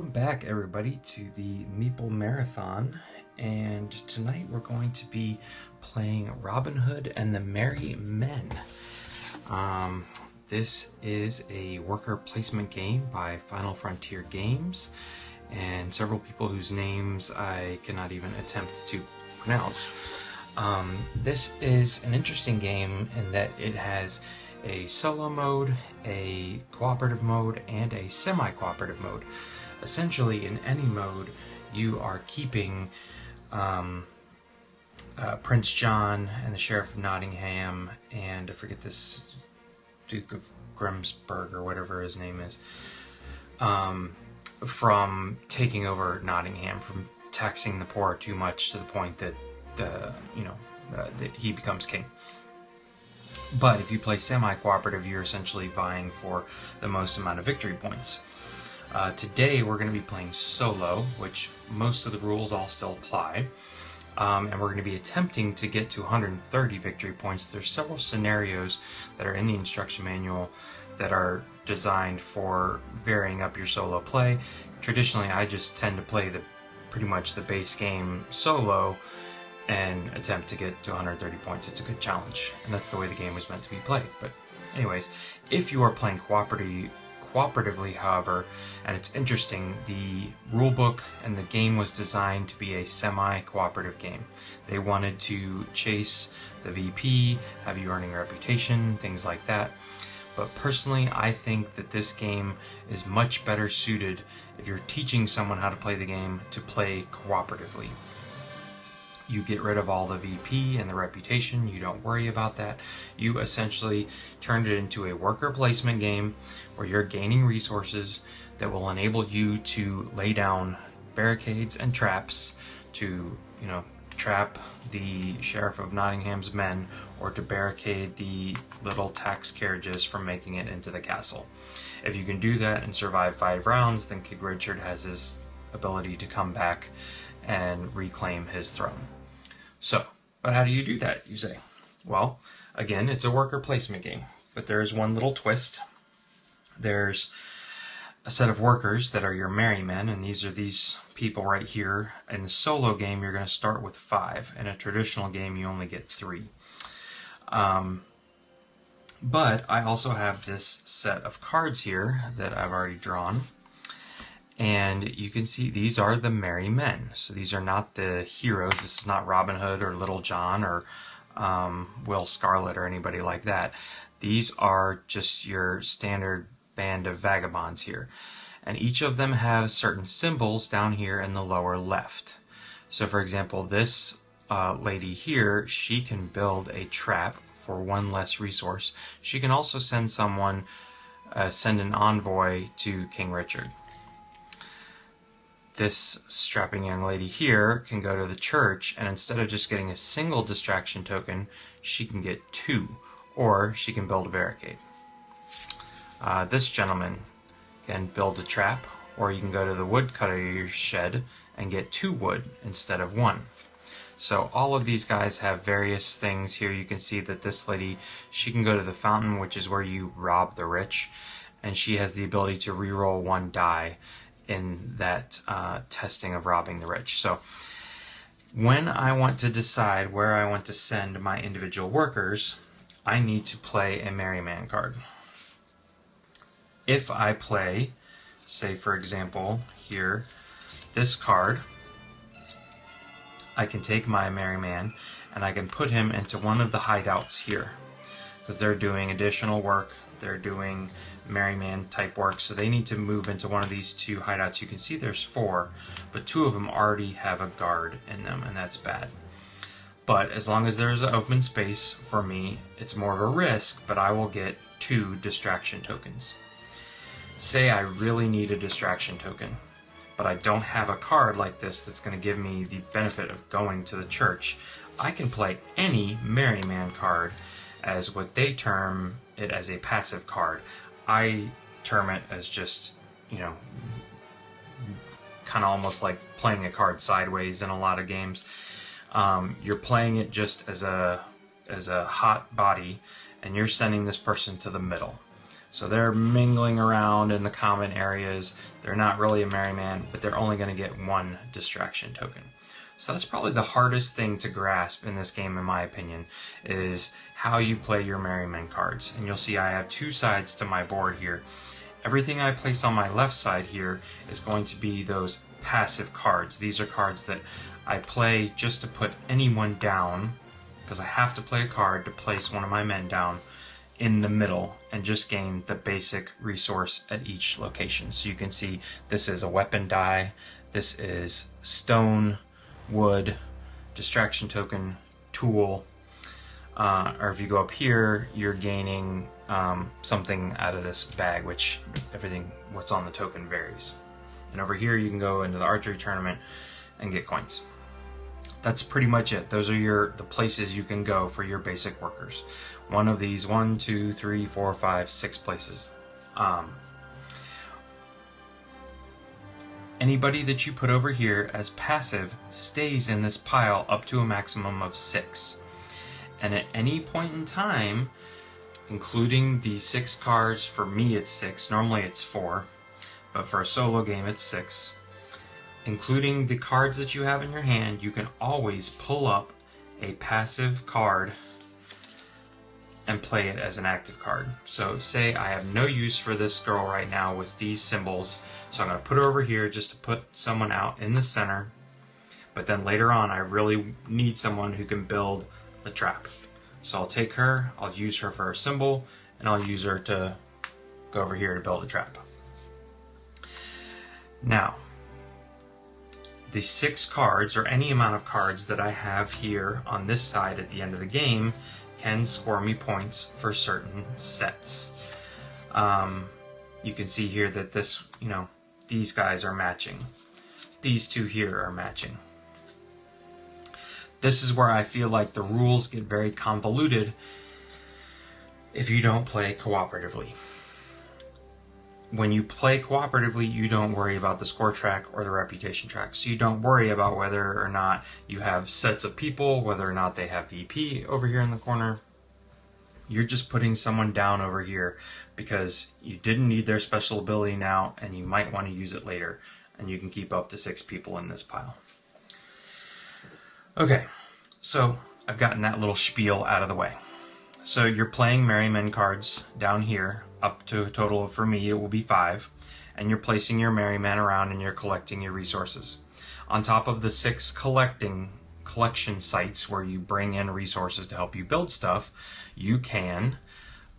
Welcome back, everybody, to the Meeple Marathon, and tonight we're going to be playing Robin Hood and the Merry Men. This is a worker placement game by Final Frontier Games, and several people whose names I cannot even attempt to pronounce. This is an interesting game in that it has a solo mode, a cooperative mode, and a semi-cooperative mode. Essentially, in any mode, you are keeping Prince John and the Sheriff of Nottingham, and I forget this Duke of Grimsburg or whatever his name is, from taking over Nottingham, from taxing the poor too much to the point that that he becomes king. But if you play semi-cooperative, you're essentially vying for the most amount of victory points. Today we're going to be playing solo, which most of the rules all still apply, and we're going to be attempting to get to 130 victory points. There's several scenarios that are in the instruction manual that are designed for varying up your solo play. Traditionally, I just tend to play pretty much the base game solo and attempt to get to 130 points. It's a good challenge, and that's the way the game was meant to be played. But anyways, if you are playing cooperatively, however, and it's interesting, the rulebook and the game was designed to be a semi-cooperative game. They wanted to chase the VP, have you earning a reputation, things like that. But personally, I think that this game is much better suited if you're teaching someone how to play the game to play cooperatively. You get rid of all the VP and the reputation. You don't worry about that. You essentially turned it into a worker placement game where you're gaining resources that will enable you to lay down barricades and traps to, trap the Sheriff of Nottingham's men, or to barricade the little tax carriages from making it into the castle. If you can do that and survive 5 rounds, then King Richard has his ability to come back and reclaim his throne. So, but how do you do that, you say? Well, again, it's a worker placement game, but there's one little twist. There's a set of workers that are your merry men, and these are these people right here. In the solo game, you're going to start with 5. In a traditional game, you only get 3. But I also have this set of cards here that I've already drawn. And you can see these are the merry men. So these are not the heroes. This is not Robin Hood or Little John or Will Scarlet or anybody like that. These are just your standard band of vagabonds here. And each of them has certain symbols down here in the lower left. So for example, this lady here, she can build a trap for 1 less resource. She can also send someone, send an envoy to King Richard. This strapping young lady here can go to the church, and instead of just getting a single distraction token, she can get 2, or she can build a barricade. This gentleman can build a trap, or you can go to the woodcutter's shed and get 2 wood instead of 1. So all of these guys have various things here. You can see that this lady, she can go to the fountain, which is where you rob the rich, and she has the ability to reroll 1 die in that testing of robbing the rich. So when I want to decide where I want to send my individual workers, I need to play a merry man card. If I play, say for example here, this card, I can take my merry man and I can put him into one of the hideouts here, because they're doing additional work, they're doing merry man type work, so they need to move into one of these 2 hideouts. You can see there's 4, but 2 of them already have a guard in them, and that's bad. But as long as there's an open space for me, it's more of a risk, but I will get 2 distraction tokens. Say I really need a distraction token, but I don't have a card like this that's going to give me the benefit of going to the church. I can play any merry man card as what they term it as a passive card. I term it as just, kind of almost like playing a card sideways in a lot of games. You're playing it just as a hot body, and you're sending this person to the middle. So they're mingling around in the common areas. They're not really a merryman, but they're only going to get 1 distraction token. So that's probably the hardest thing to grasp in this game, in my opinion, is how you play your merryman cards. And you'll see I have 2 sides to my board here. Everything I place on my left side here is going to be those passive cards. These are cards that I play just to put anyone down, because I have to play a card to place one of my men down in the middle and just gain the basic resource at each location. So you can see this is a weapon die, this is stone, wood, distraction token, tool, or if you go up here, you're gaining something out of this bag, which what's on the token varies. And over here you can go into the archery tournament and get coins. That's pretty much it. Those are the places you can go for your basic workers. One of these, 1, 2, 3, 4, 5, 6 places. Anybody that you put over here as passive stays in this pile up to a maximum of 6. And at any point in time, including these 6 cards, for me it's 6, normally it's 4, but for a solo game it's 6. Including the cards that you have in your hand, you can always pull up a passive card and play it as an active card. So say I have no use for this girl right now with these symbols, so I'm going to put her over here just to put someone out in the center, but then later on I really need someone who can build a trap. So I'll take her, I'll use her for a symbol, and I'll use her to go over here to build a trap. Now, the 6 cards, or any amount of cards that I have here on this side at the end of the game, can score me points for certain sets. You can see here that these guys are matching. These 2 here are matching. This is where I feel like the rules get very convoluted if you don't play cooperatively. When you play cooperatively, you don't worry about the score track or the reputation track. So you don't worry about whether or not you have sets of people, whether or not they have VP over here in the corner. You're just putting someone down over here because you didn't need their special ability now and you might want to use it later. And you can keep up to 6 people in this pile. Okay, so I've gotten that little spiel out of the way. So you're playing Merrymen cards down here, up to a total of, for me, it will be 5. And you're placing your Merrymen around and you're collecting your resources. On top of the 6 collection sites where you bring in resources to help you build stuff, you can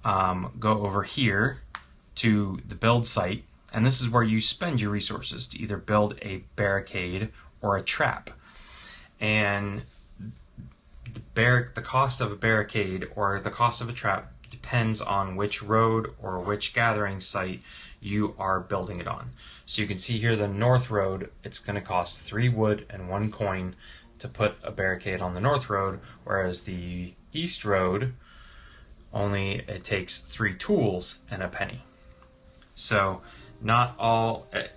go over here to the build site. And this is where you spend your resources to either build a barricade or a trap. And the cost of a barricade or the cost of a trap depends on which road or which gathering site you are building it on. So you can see here the north road, it's going to cost 3 wood and 1 coin to put a barricade on the north road, whereas the east road it takes 3 tools and a penny. So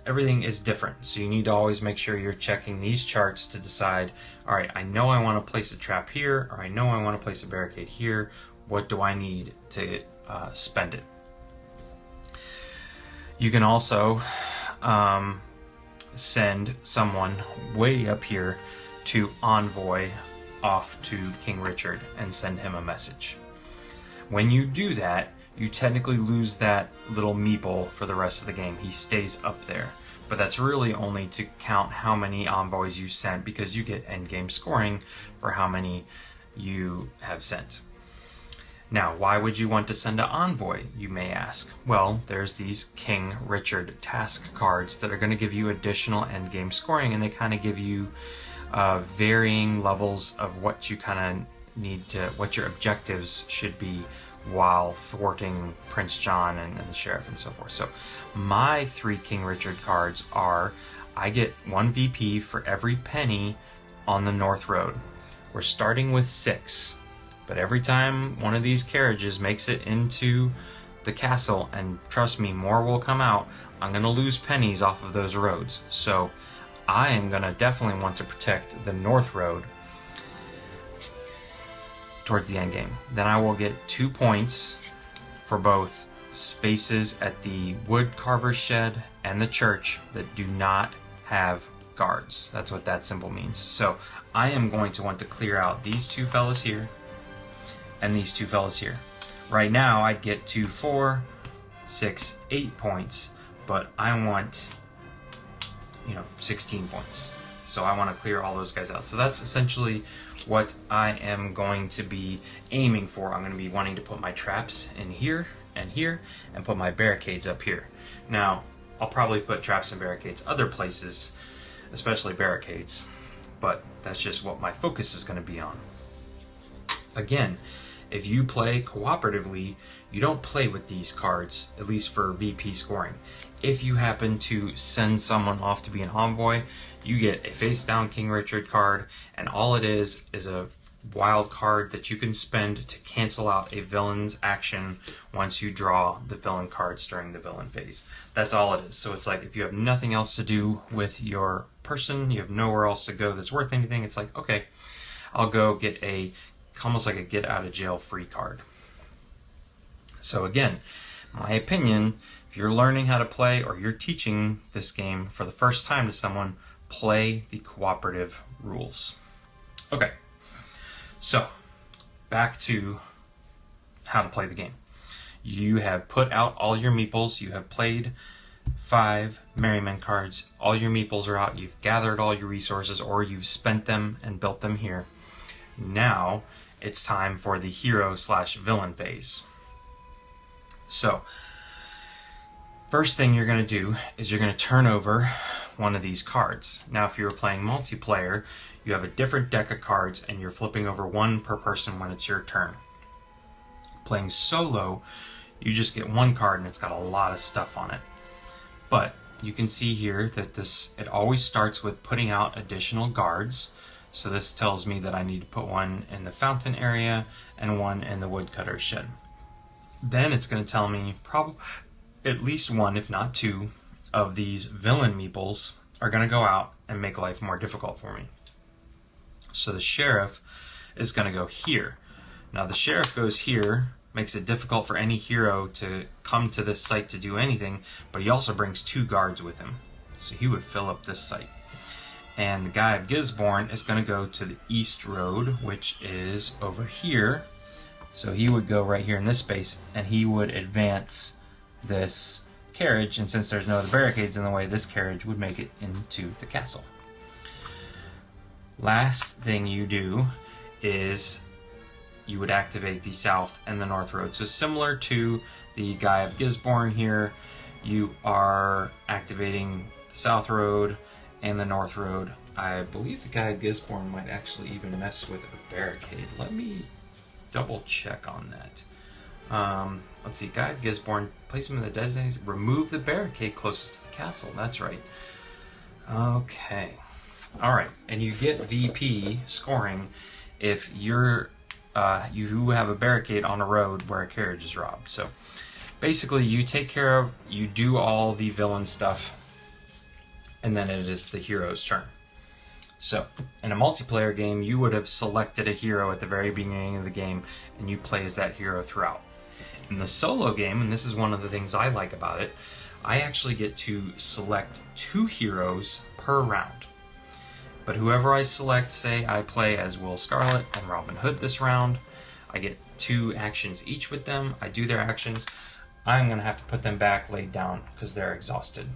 everything is different. So you need to always make sure you're checking these charts to decide, all right, I know I want to place a trap here, or I know I want to place a barricade here. What do I need to spend it? You can also send someone way up here to envoy off to King Richard and send him a message. When you do that, you technically lose that little meeple for the rest of the game. He stays up there. But that's really only to count how many envoys you sent, because you get endgame scoring for how many you have sent. Now, why would you want to send an envoy, you may ask? Well, there's these King Richard task cards that are going to give you additional endgame scoring, and they kind of give you varying levels of what you kind of need to, what your objectives should be while thwarting Prince John and the Sheriff and so forth. So my 3 King Richard cards are, I get 1 VP for every penny on the North Road. We're starting with 6, but every time one of these carriages makes it into the castle, and trust me, more will come out, I'm going to lose pennies off of those roads. So I am going to definitely want to protect the North Road towards the end game. Then I will get 2 points for both spaces at the wood carver shed and the church that do not have guards. That's what that symbol means. So I am going to want to clear out these two fellas here and these two fellas here. Right now I'd get 2, 4, 6, 8 points, but I want, 16 points. So I want to clear all those guys out. So that's essentially what I am going to be aiming for. I'm going to be wanting to put my traps in here and here and put my barricades up here. Now, I'll probably put traps and barricades other places, especially barricades, but that's just what my focus is going to be on. Again, if you play cooperatively, you don't play with these cards, at least for VP scoring. If you happen to send someone off to be an envoy, you get a face down King Richard card, and all it is a wild card that you can spend to cancel out a villain's action once you draw the villain cards during the villain phase. That's all it is. So it's like if you have nothing else to do with your person, you have nowhere else to go that's worth anything, it's like, okay, I'll go get almost like a get out of jail free card. So again, my opinion, if you're learning how to play or you're teaching this game for the first time to someone, play the cooperative rules. Okay, so back to how to play the game. You have put out all your meeples, you have played 5 Merryman cards, all your meeples are out, you've gathered all your resources or you've spent them and built them here. Now it's time for the hero/villain phase. So, first thing you're going to do is you're going to turn over one of these cards. Now, if you're playing multiplayer, you have a different deck of cards and you're flipping over one per person when it's your turn. Playing solo, you just get one card and it's got a lot of stuff on it. But you can see here that it always starts with putting out additional guards. So this tells me that I need to put one in the fountain area and one in the woodcutter shed. Then it's going to tell me probably at least one, if not 2, of these villain meeples are going to go out and make life more difficult for me. So the sheriff is going to go here. Now the sheriff goes here, makes it difficult for any hero to come to this site to do anything, but he also brings 2 guards with him. So he would fill up this site. And the guy of Gisborne is going to go to the east road, which is over here. So he would go right here in this space, and he would advance this carriage, and since there's no other barricades in the way, this carriage would make it into the castle. Last thing you do is you would activate the south and the north road. So similar to the guy of Gisborne here, you are activating the south road and the north road. I believe the guy of Gisborne might actually even mess with a barricade. Let me double check on that. Let's see, guy of Gisborne, place him in the designated, remove the barricade closest to the castle. That's right. Okay. Alright, and you get VP scoring if you have a barricade on a road where a carriage is robbed. So basically you do all the villain stuff, and then it is the hero's turn. So, in a multiplayer game, you would have selected a hero at the very beginning of the game, and you play as that hero throughout. In the solo game, and this is one of the things I like about it, I actually get to select 2 heroes per round. But whoever I select, say I play as Will Scarlet and Robin Hood this round, I get 2 actions each with them, I do their actions, I'm going to have to put them back laid down because they're exhausted.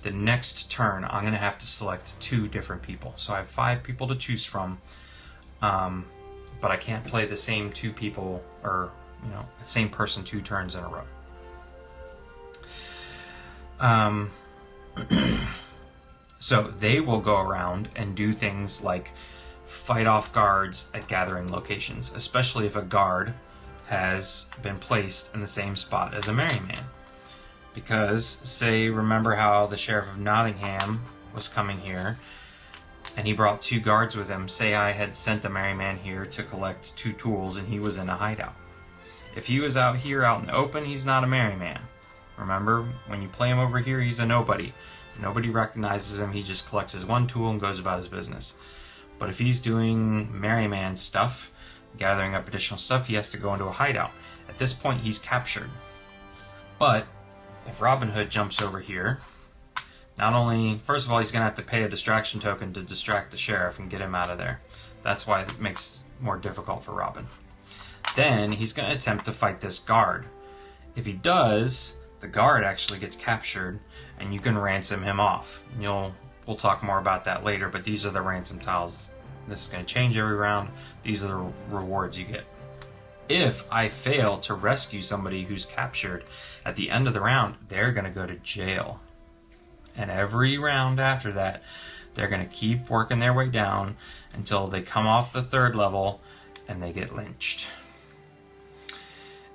The next turn, I'm going to have to select 2 different people. So I have 5 people to choose from, but I can't play the same 2 people, or the same person 2 turns in a row. So they will go around and do things like fight off guards at gathering locations, especially if a guard has been placed in the same spot as a Merryman. Because, say, remember how the Sheriff of Nottingham was coming here, and he brought 2 guards with him. Say I had sent a Merryman here to collect 2 tools, and he was in a hideout. If he was out here, out in the open, he's not a Merryman. Remember, when you play him over here, he's a nobody. Nobody recognizes him, he just collects his 1 tool and goes about his business. But if he's doing Merryman stuff, gathering up additional stuff, he has to go into a hideout. At this point, he's captured. But if Robin Hood jumps over here, not only, first of all, he's going to have to pay a distraction token to distract the sheriff and get him out of there. That's why it makes it more difficult for Robin. Then he's going to attempt to fight this guard. If he does, the guard actually gets captured and you can ransom him off. We'll talk more about that later, but these are the ransom tiles. This is going to change every round. These are the rewards you get. If I fail to rescue somebody who's captured at the end of the round, they're going to go to jail. And every round after that, they're going to keep working their way down until they come off the 3rd level and they get lynched.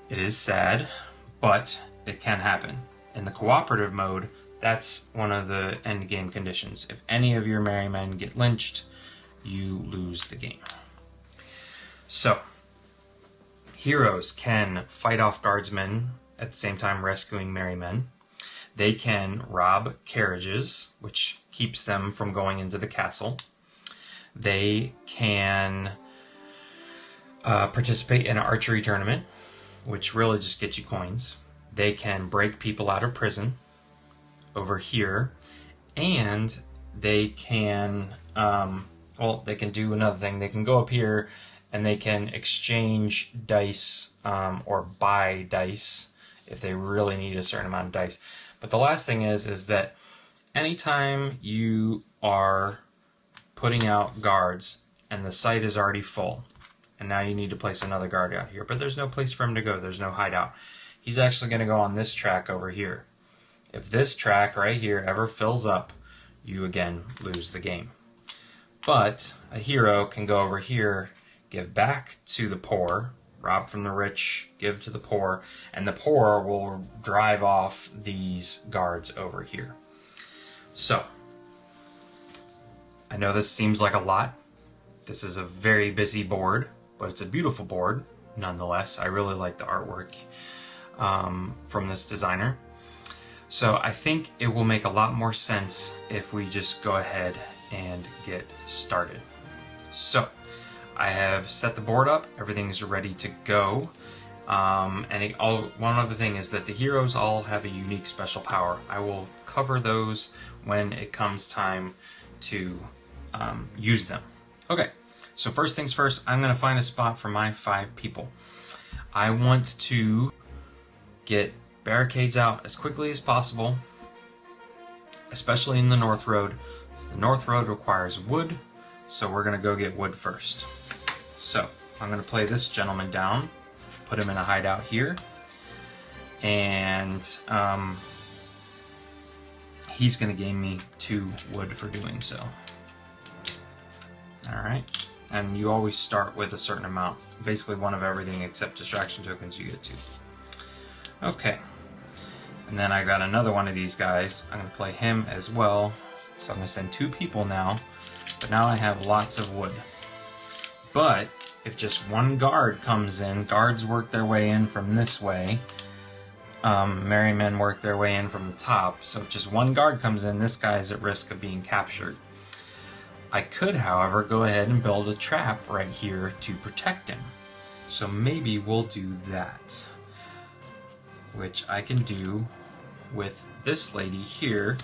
It is sad, but it can happen. In the cooperative mode, that's one of the end game conditions. If any of your merry men get lynched, you lose the game. So, heroes can fight off guardsmen at the same time rescuing merry men. They can rob carriages, which keeps them from going into the castle. They can participate in an archery tournament, which really just gets you coins. They can break people out of prison over here, and they can they can do another thing. They can go up here and they can exchange dice or buy dice if they really need a certain amount of dice. But the last thing is that anytime you are putting out guards and the site is already full, and now you need to place another guard out here, but there's no place for him to go, there's no hideout, he's actually going to go on this track over here. If this track right here ever fills up, you again lose the game. But a hero can go over here, give back to the poor, rob from the rich, give to the poor, and the poor will drive off these guards over here. So, I know this seems like a lot. This is a very busy board, but it's a beautiful board nonetheless. I really like the artwork from this designer. So I think it will make a lot more sense if we just go ahead and get started. So I have set the board up, everything's ready to go. One other thing is that the heroes all have a unique special power. I will cover those when it comes time to use them. Okay, so first things first, I'm going to find a spot for my 5 people. I want to get barricades out as quickly as possible, especially in the North Road. The North Road requires wood, so we're going to go get wood first. So I'm going to play this gentleman down, put him in a hideout here, and he's going to gain me 2 wood for doing so. Alright, and you always start with a certain amount, basically 1 of everything except distraction tokens, you get 2. Okay, and then I got another one of these guys. I'm going to play him as well. So I'm going to send 2 people now, but now I have lots of wood. But if just 1 guard comes in, guards work their way in from this way. Merry men work their way in from the top. So if just 1 guard comes in, this guy is at risk of being captured. I could, however, go ahead and build a trap right here to protect him. So maybe we'll do that, which I can do with this lady here.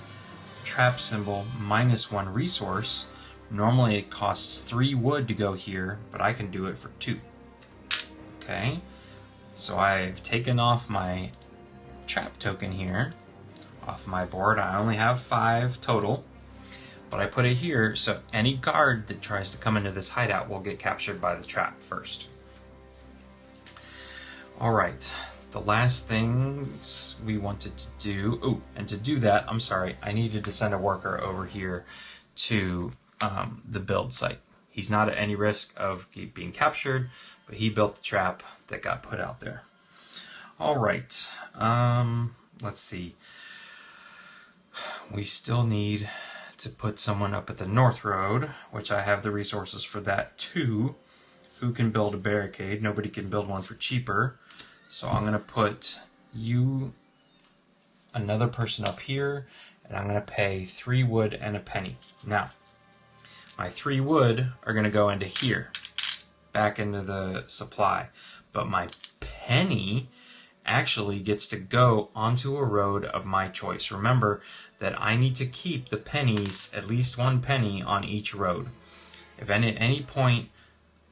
Trap symbol -1 resource. Normally it costs 3 wood to go here, but I can do it for 2. Okay, so I've taken off my trap token here off my board. I only have 5 total, but I put it here so any guard that tries to come into this hideout will get captured by the trap first. Alright, the last things we wanted to do, and to do that, I'm sorry, I needed to send a worker over here to the build site. He's not at any risk of being captured, but he built the trap that got put out there. Alright, let's see. We still need to put someone up at the North Road, which I have the resources for that too. Who can build a barricade? Nobody can build one for cheaper. So I'm going to put another person up here, and I'm going to pay 3 wood and a penny. Now, my 3 wood are going to go into here, back into the supply. But my penny actually gets to go onto a road of my choice. Remember that I need to keep the pennies, at least one penny on each road. If at any point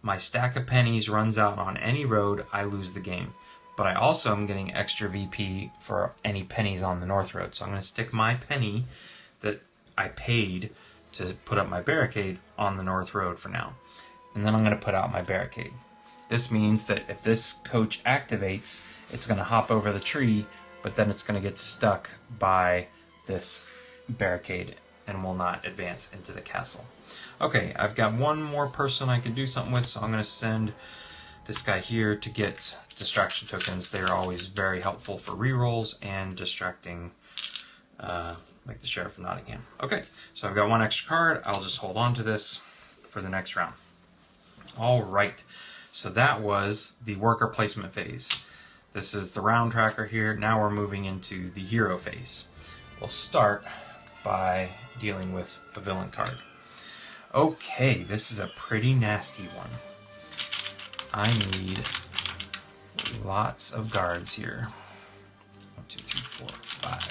my stack of pennies runs out on any road, I lose the game. But I also am getting extra VP for any pennies on the north road. So I'm going to stick my penny that I paid to put up my barricade on the north road for now. And then I'm going to put out my barricade. This means that if this coach activates, it's going to hop over the tree, but then it's going to get stuck by this barricade and will not advance into the castle. Okay, I've got one more person I can do something with, so I'm going to send this guy here to get distraction tokens. They're always very helpful for rerolls and distracting, like the Sheriff of Nottingham. Okay, so I've got one extra card. I'll just hold on to this for the next round. All right, so that was the worker placement phase. This is the round tracker here. Now we're moving into the hero phase. We'll start by dealing with a villain card. Okay, this is a pretty nasty one. I need lots of guards here. 1, 2, 3, 4, 5.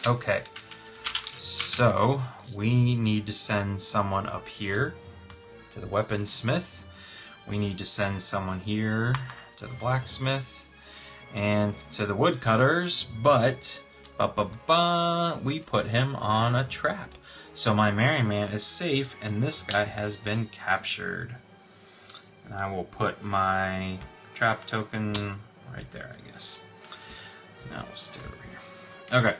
Okay, so we need to send someone up here to the weaponsmith. We need to send someone here to the blacksmith and to the woodcutters, but we put him on a trap. So my Merryman is safe and this guy has been captured. And I will put my trap token right there, I guess. Now we'll stay over here. Okay.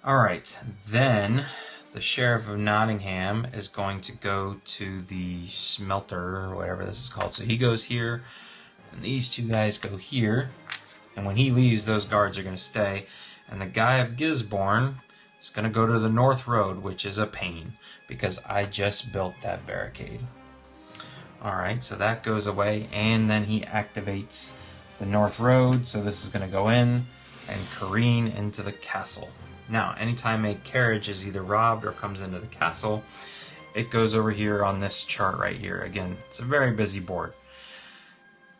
Alright, then the Sheriff of Nottingham is going to go to the smelter, or whatever this is called. So he goes here, and these two guys go here. And when he leaves, those guards are going to stay. And the guy of Gisborne is going to go to the north road, which is a pain, because I just built that barricade. Alright, so that goes away, and then he activates the north road, so this is going to go in and careen into the castle. Now, anytime a carriage is either robbed or comes into the castle, it goes over here on this chart right here. Again, it's a very busy board.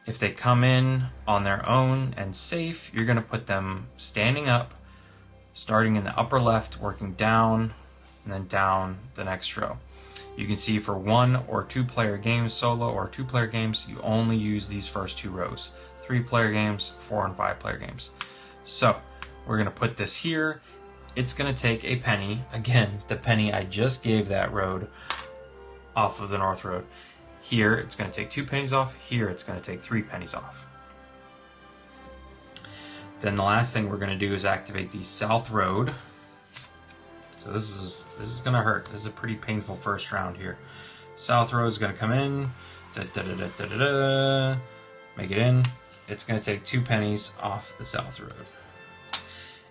If they come in on their own and safe, you're going to put them standing up, starting in the upper left, working down, and then down the next row. You can see for 1 or 2 player games, solo or 2 player games, you only use these first 2 rows. 3 player games, 4 and 5 player games. So, we're going to put this here. It's going to take a penny, again, the penny I just gave that road off of the north road. Here, it's going to take 2 pennies off. Here, it's going to take 3 pennies off. Then the last thing we're going to do is activate the south road. So this is going to hurt. This is a pretty painful first round here. South road is going to come in. Make it in. It's going to take 2 pennies off the south road.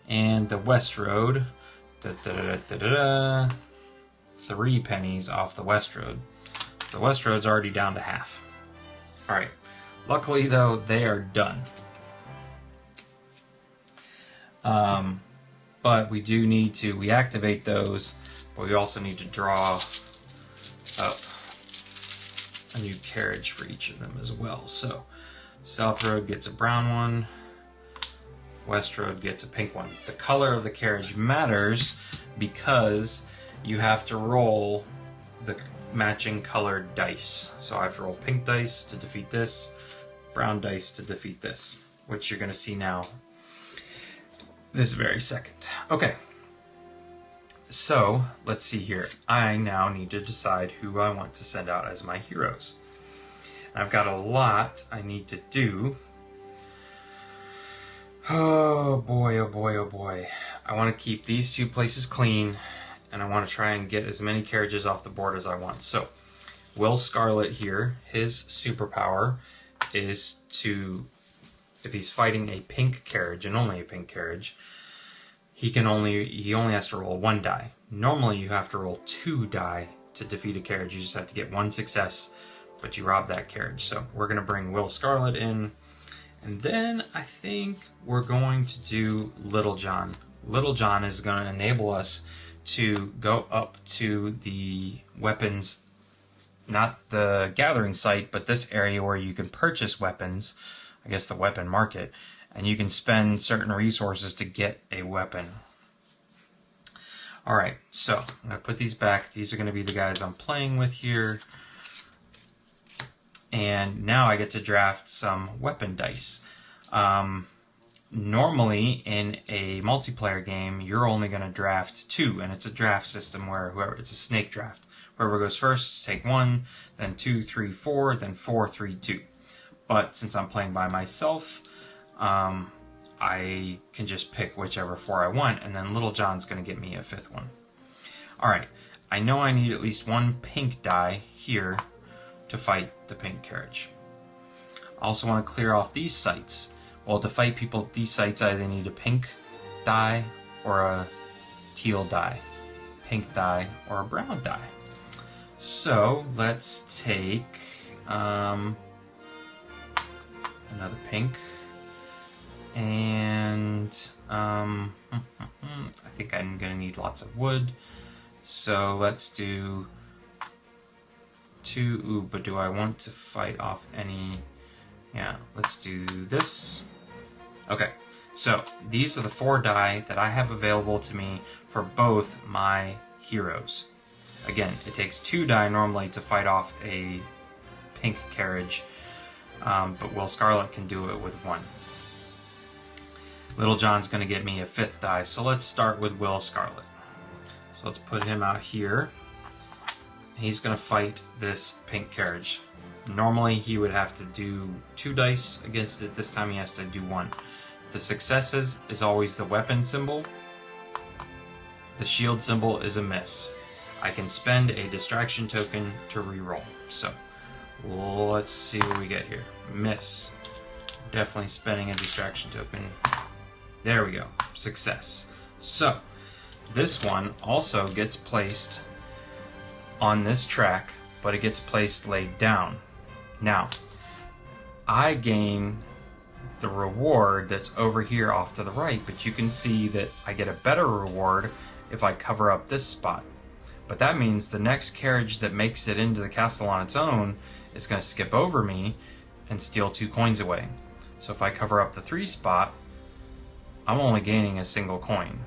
And the west road, 3 pennies off the west road. The west road's already down to half. Alright, luckily though, they are done. But we do need to, we activate those, but we also need to draw up a new carriage for each of them as well. So, south road gets a brown one. West road gets a pink one. The color of the carriage matters because you have to roll the matching colored dice. So I have to roll pink dice to defeat this, brown dice to defeat this, which you're going to see now this very second. Okay, so let's see here. I now need to decide who I want to send out as my heroes. I've got a lot I need to do. Oh boy, oh boy, oh boy. I want to keep these 2 places clean, and I want to try and get as many carriages off the board as I want. So, Will Scarlet here, his superpower is to, if he's fighting a pink carriage, and only a pink carriage, he only has to roll 1 die. Normally you have to roll 2 die to defeat a carriage. You just have to get 1 success, but you rob that carriage. So we're going to bring Will Scarlet in. And then I think we're going to do Little John. Little John is going to enable us to go up to the weapons, not the gathering site, but this area where you can purchase weapons. I guess, the weapon market, and you can spend certain resources to get a weapon. Alright, so I'm going to put these back. These are going to be the guys I'm playing with here. And now I get to draft some weapon dice. Normally in a multiplayer game, you're only going to draft 2, and it's a draft system where it's a snake draft. Whoever goes first, take 1, then 2, 3, 4, then 4, 3, 2. But since I'm playing by myself, I can just pick whichever 4 I want, and then Little John's going to get me a 5th one. Alright, I know I need at least 1 pink die here to fight the pink carriage. I also want to clear off these sites. Well, to fight people at these sites, I either need a pink die or a teal die. Pink die or a brown die. So, let's take another pink. And I think I'm going to need lots of wood. So let's do 2. Ooh, but do I want to fight off any? Yeah, let's do this. Okay, so these are the 4 die that I have available to me for both my heroes. Again, it takes 2 die normally to fight off a pink carriage, but Will Scarlet can do it with 1. Little John's going to get me a 5th die, so let's start with Will Scarlet. So let's put him out here. He's going to fight this pink carriage. Normally he would have to do 2 dice against it. This time he has to do 1. The successes is always the weapon symbol. The shield symbol is a miss. I can spend a distraction token to reroll. So let's see what we get here. Miss. Definitely spending a distraction token. There we go. Success. So this one also gets placed on this track, but it gets placed laid down. Now, I gain the reward that's over here off to the right, but you can see that I get a better reward if I cover up this spot. But that means the next carriage that makes it into the castle on its own is going to skip over me and steal 2 coins away. So if I cover up the 3 spot, I'm only gaining a single coin.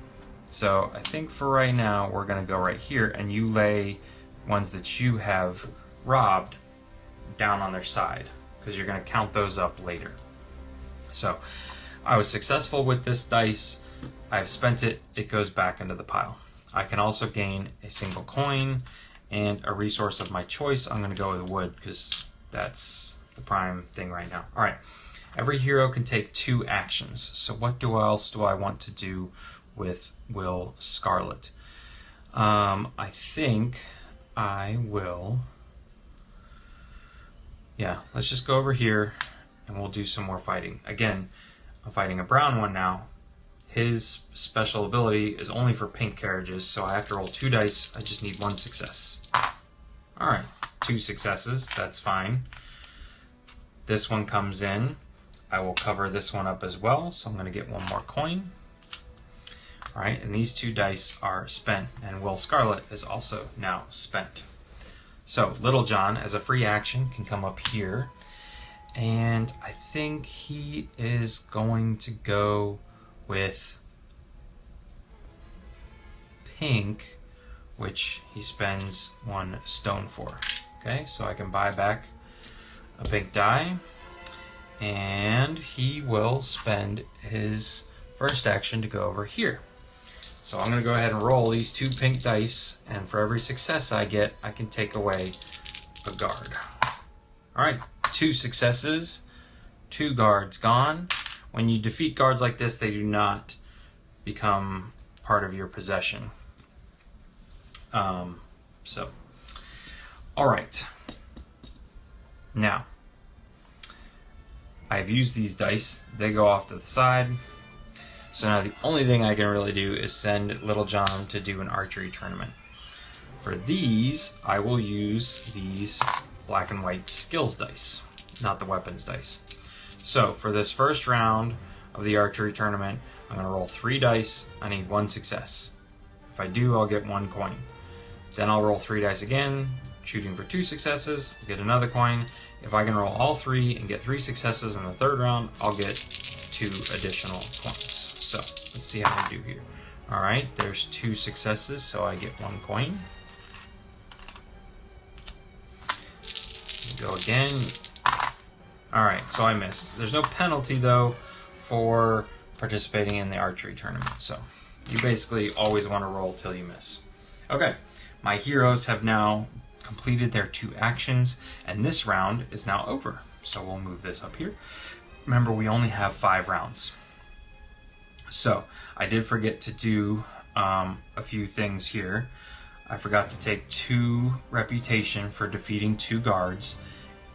So I think for right now, we're going to go right here, and you lay ones that you have robbed down on their side, because you're going to count those up later. So I was successful with this dice. I've spent it. It goes back into the pile. I can also gain a single coin and a resource of my choice. I'm going to go with wood because that's the prime thing right now. All right. Every hero can take 2 actions. So what else do I want to do with Will Scarlet? I think I will... Yeah, let's just go over here and we'll do some more fighting. Again, I'm fighting a brown one now. His special ability is only for pink carriages, so I have to roll 2 dice. I just need 1 success. Alright, 2 successes, that's fine. This one comes in. I will cover this one up as well, so I'm going to get 1 more coin. Alright, and these 2 dice are spent, and Will Scarlet is also now spent. So, Little John, as a free action, can come up here, and I think he is going to go with pink, which he spends 1 stone for. Okay, so I can buy back a pink die, and he will spend his first action to go over here. So I'm going to go ahead and roll these 2 pink dice, and for every success I get, I can take away a guard. Alright, 2 successes, 2 guards gone. When you defeat guards like this, they do not become part of your possession. Alright. Now, I've used these dice. They go off to the side. So now the only thing I can really do is send Little John to do an archery tournament. For these, I will use these black and white skills dice, not the weapons dice. So for this first round of the archery tournament, I'm going to roll 3 dice. I need 1 success. If I do, I'll get 1 coin. Then I'll roll 3 dice again, shooting for 2 successes, get another coin. If I can roll all 3 and get 3 successes in the 3rd round, I'll get 2 additional points. So let's see how we do here. All right, there's 2 successes, so I get 1 coin. Go again. All right, so I missed. There's no penalty though for participating in the archery tournament. So you basically always want to roll till you miss. Okay, my heroes have now completed their 2 actions, and this round is now over. So we'll move this up here. Remember, we only have 5 rounds. So I did forget to do a few things here. I forgot to take 2 reputation for defeating 2 guards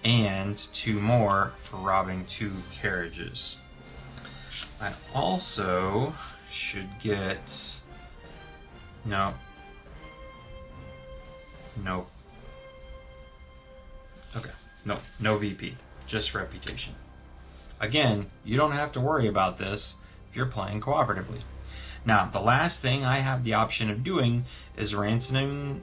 and 2 more for robbing 2 carriages. I also should get... No. Okay, no VP, just reputation. Again, you don't have to worry about this if you're playing cooperatively. Now, the last thing I have the option of doing is ransoming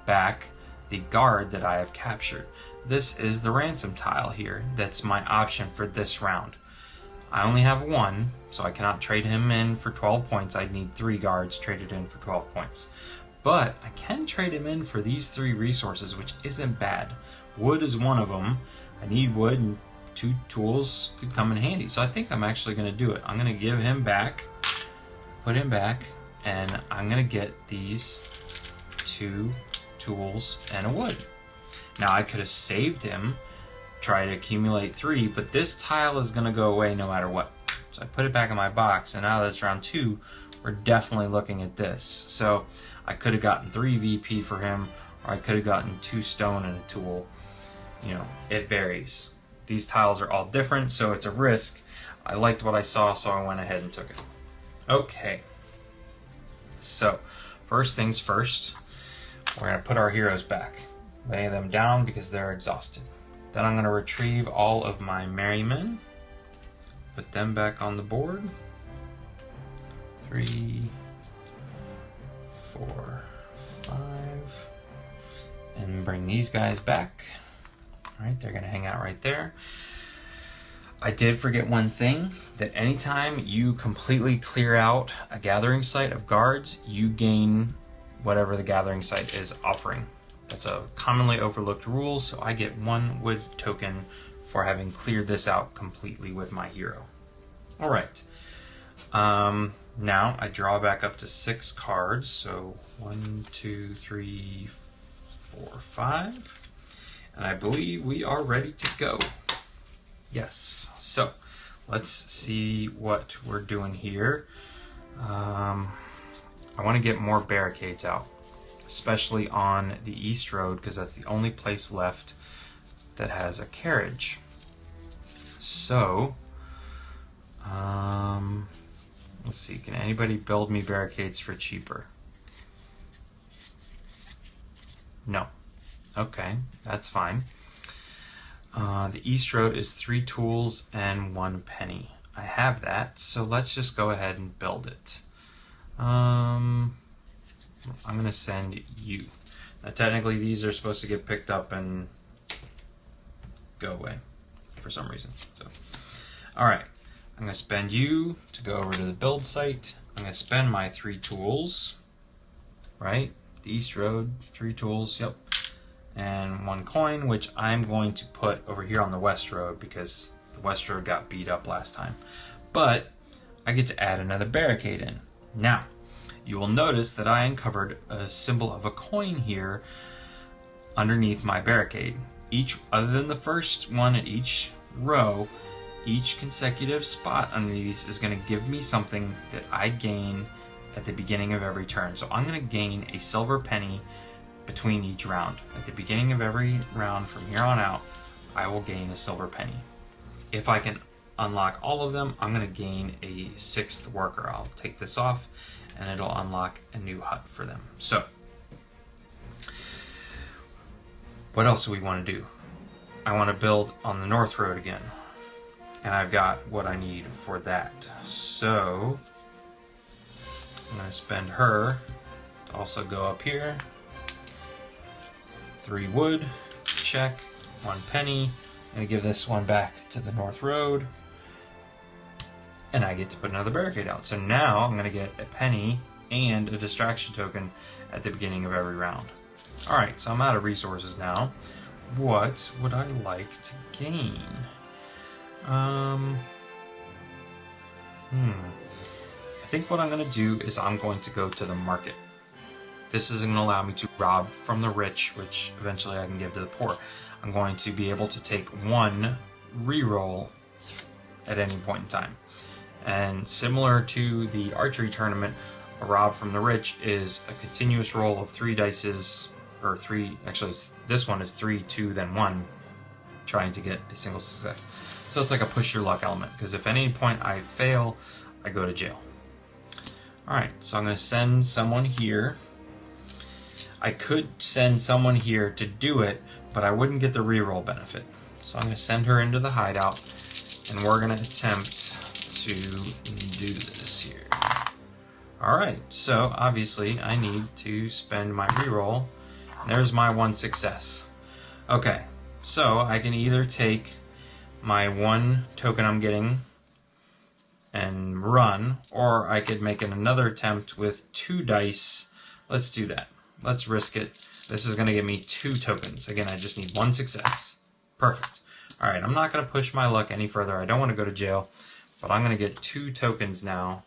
back the guard that I have captured. This is the ransom tile here. That's my option for this round. I only have 1, so I cannot trade him in for 12 points. I'd need 3 guards traded in for 12 points. But I can trade him in for these 3 resources, which isn't bad. Wood is one of them. I need wood, and 2 tools could come in handy. So I think I'm actually going to do it. I'm going to give him back, put him back, and I'm going to get these 2 tools and a wood. Now I could have saved him, try to accumulate 3, but this tile is going to go away no matter what. So I put it back in my box, and now that it's round 2, we're definitely looking at this. So I could have gotten 3 VP for him, or I could have gotten 2 stone and a tool. You know, it varies. These tiles are all different, so it's a risk. I liked what I saw, so I went ahead and took it. Okay. So, first things first, we're going to put our heroes back. Lay them down because they're exhausted. Then I'm going to retrieve all of my merry men. Put them back on the board. 3, 4, 5. And bring these guys back. Alright, they're going to hang out right there. I did forget one thing, that anytime you completely clear out a gathering site of guards, you gain whatever the gathering site is offering. That's a commonly overlooked rule, so I get 1 wood token for having cleared this out completely with my hero. Alright, now I draw back up to 6 cards, so 1, 2, 3, 4, 5. And I believe we are ready to go. Yes. So let's see what we're doing here. I want to get more barricades out, especially on the East Road, because that's the only place left that has a carriage. So, let's see. Can anybody build me barricades for cheaper? No. Okay, that's fine. The East Road is 3 tools and 1 penny. I have that, so let's just go ahead and build it. I'm going to send you. Now, technically, these are supposed to get picked up and go away for some reason. So, all right, I'm going to spend you to go over to the build site. I'm going to spend my 3 tools, right? The East Road, 3 tools, yep. And 1 coin, which I'm going to put over here on the West Road because the West Road got beat up last time. But I get to add another barricade in. Now, you will notice that I uncovered a symbol of a coin here underneath my barricade. Other than the first one at each row, each consecutive spot under these is going to give me something that I gain at the beginning of every turn. So I'm going to gain a silver penny between each round. At the beginning of every round from here on out, I will gain a silver penny. If I can unlock all of them, I'm going to gain a 6th worker. I'll take this off and it'll unlock a new hut for them. So, what else do we want to do? I want to build on the North Road again. And I've got what I need for that. So, I'm going to spend her to also go up here. 3 wood, check, 1 penny. I'm gonna give this one back to the North Road. And I get to put another barricade out. So now I'm gonna get a penny and a distraction token at the beginning of every round. Alright, so I'm out of resources now. What would I like to gain? I think what I'm going to do is I'm going to go to the market. This is going to allow me to rob from the rich, which eventually I can give to the poor. I'm going to be able to take 1 reroll at any point in time. And similar to the archery tournament, a rob from the rich is a continuous roll of 3 dices, or 3, actually this one is 3, 2, then 1, trying to get a single success. So it's like a push your luck element, because if at any point I fail, I go to jail. Alright, so I'm going to send someone here. I could send someone here to do it, but I wouldn't get the reroll benefit. So I'm going to send her into the hideout, and we're going to attempt to do this here. Alright, so obviously I need to spend my reroll. There's my 1 success. Okay, so I can either take my 1 token I'm getting and run, or I could make another attempt with 2 dice. Let's do that. Let's risk it. This is going to give me 2 tokens. Again, I just need 1 success. Perfect. Alright, I'm not going to push my luck any further. I don't want to go to jail, but I'm going to get 2 tokens now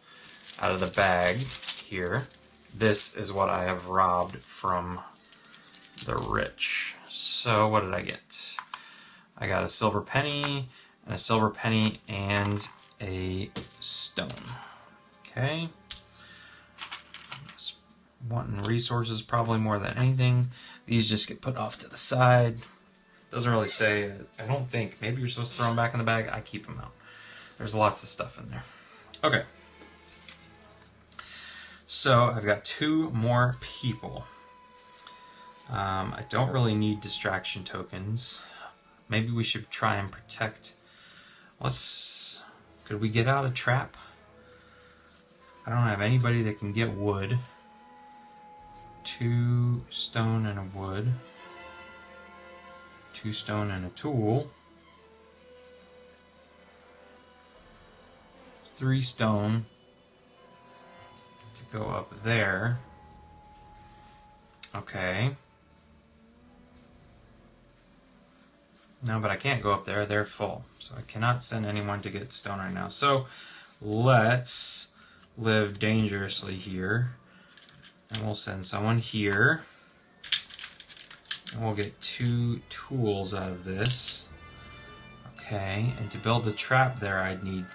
out of the bag here. This is what I have robbed from the rich. So what did I get? I got a silver penny, and a silver penny, and a stone. Okay. Just wanting resources probably more than anything. These just get put off to the side. Doesn't really say, I don't think. Maybe you're supposed to throw them back in the bag. I keep them out. There's lots of stuff in there. Okay. So I've got 2 more people. I don't really need distraction tokens. Maybe we should try and protect. Could we get out a trap? I don't have anybody that can get wood. 2 stone and a wood. 2 stone and a tool. 3 stone to go up there. Okay. No, but I can't go up there. They're full. So I cannot send anyone to get stone right now. So let's live dangerously here. And we'll send someone here. And we'll get 2 tools out of this. Okay, and to build the trap there, I'd need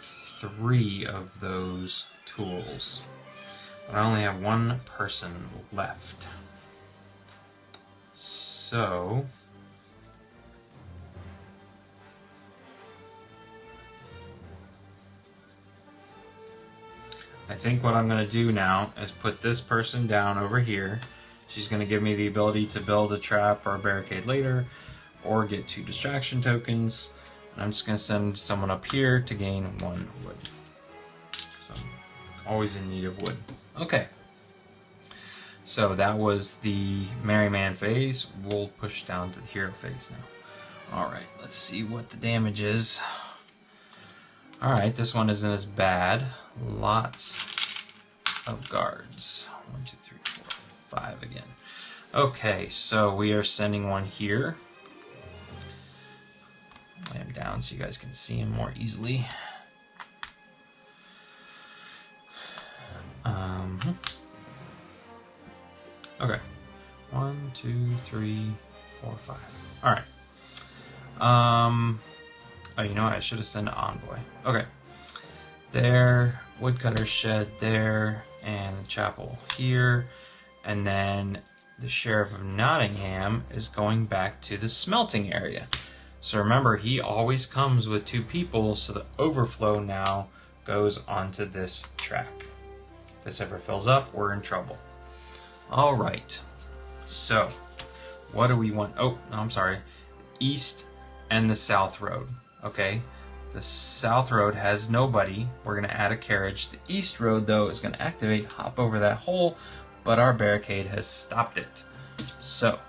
3 of those tools. But I only have 1 person left. So I think what I'm going to do now is put this person down over here. She's going to give me the ability to build a trap or a barricade later, or get 2 distraction tokens. And I'm just going to send someone up here to gain 1 wood. So I'm always in need of wood. Okay. So that was the Merry Man phase. We'll push down to the hero phase now. Alright, let's see what the damage is. Alright, this one isn't as bad. Lots of guards. 1, 2, 3, 4, 5 again. Okay, so we are sending one here. Lay him down so you guys can see him more easily. Okay. 1, 2, 3, 4, 5. Alright. Oh, you know what? I should have sent an envoy. Okay. There, woodcutter shed there, and the chapel here. And then the Sheriff of Nottingham is going back to the smelting area. So remember, he always comes with 2 people, so the overflow now goes onto this track. If this ever fills up, we're in trouble. Alright, so what do we want? Oh, no, I'm sorry. East and the South Road. Okay, the South Road has nobody. We're going to add a carriage. The East Road, though, is going to activate, hop over that hole, but our barricade has stopped it. So,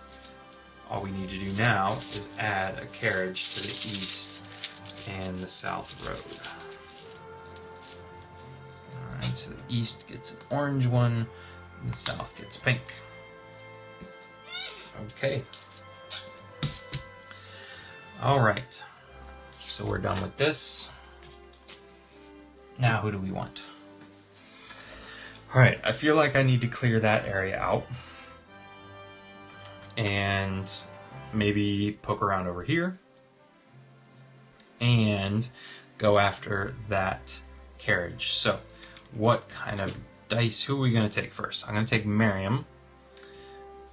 all we need to do now is add a carriage to the east and the south road. Alright, so the east gets an orange one, and the south gets pink. Okay. Alright, so we're done with this. Now who do we want? Alright, I feel like I need to clear that area out. And maybe poke around over here. And go after that carriage. So, what kind of dice? Who are we going to take first? I'm going to take Miriam.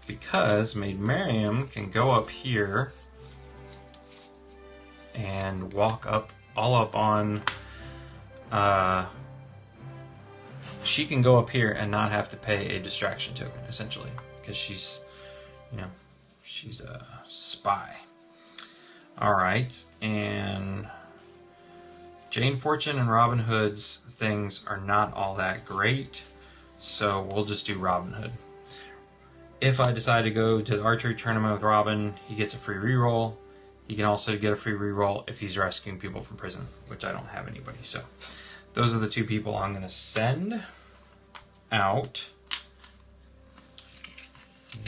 Because Maid Miriam can go up here and walk up, all up on... she can go up here and not have to pay a distraction token, essentially. Because she's, you know, she's a spy. Alright, and Jane Fortune and Robin Hood's things are not all that great, so we'll just do Robin Hood. If I decide to go to the archery tournament with Robin, he gets a free reroll. He can also get a free reroll if he's rescuing people from prison, which I don't have anybody. So those are the two people I'm going to send out.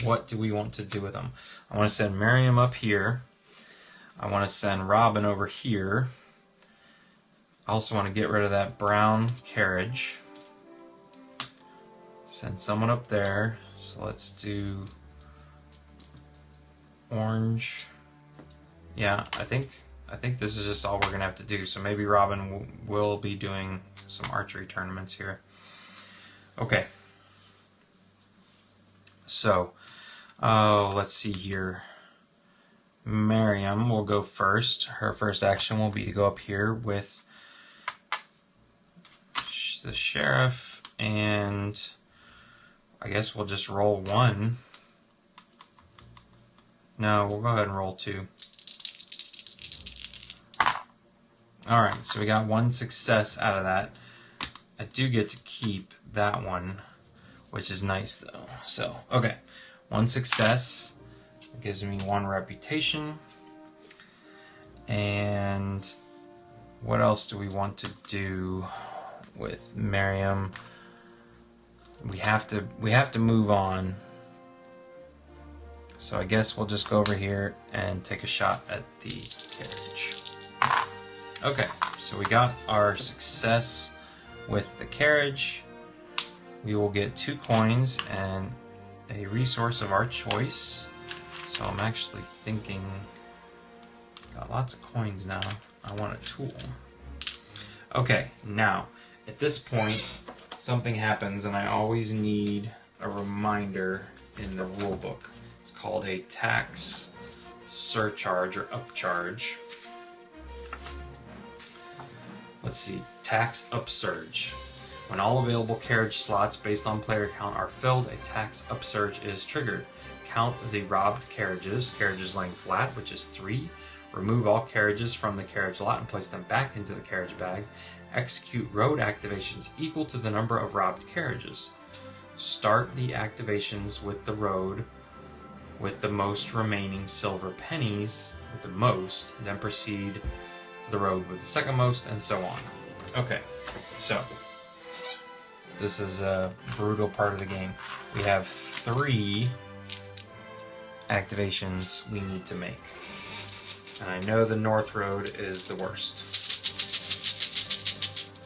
What do we want to do with them? I want to send Miriam up here. I want to send Robin over here. I also want to get rid of that brown carriage. Send someone up there. So let's do orange. Yeah, I think this is just all we're gonna have to do. So maybe Robin will be doing some archery tournaments here. Okay. So, let's see here. Miriam will go first. Her first action will be to go up here with the sheriff, and I guess we'll just roll one. No, we'll go ahead and roll two. Alright, so we got one success out of that. I do get to keep that one, which is nice though. So, okay, one success. It gives me one reputation. And what else do we want to do with Miriam? We have to move on. So I guess we'll just go over here and take a shot at the carriage. Okay, so we got our success with the carriage. We will get 2 coins and a resource of our choice. So I'm actually thinking, got lots of coins now. I want a tool. Okay, now, at this point, something happens and I always need a reminder in the rule book. It's called a tax surcharge or upcharge. Let's see, tax upsurge. When all available carriage slots based on player count are filled, a tax upsurge is triggered. Count the robbed carriages, carriages laying flat, which is 3. Remove all carriages from the carriage lot and place them back into the carriage bag. Execute road activations equal to the number of robbed carriages. Start the activations with the road with the most remaining silver pennies, with the most, then proceed to the road with the second most, and so on. Okay, so this is a brutal part of the game. We have 3 activations we need to make. And I know the north road is the worst.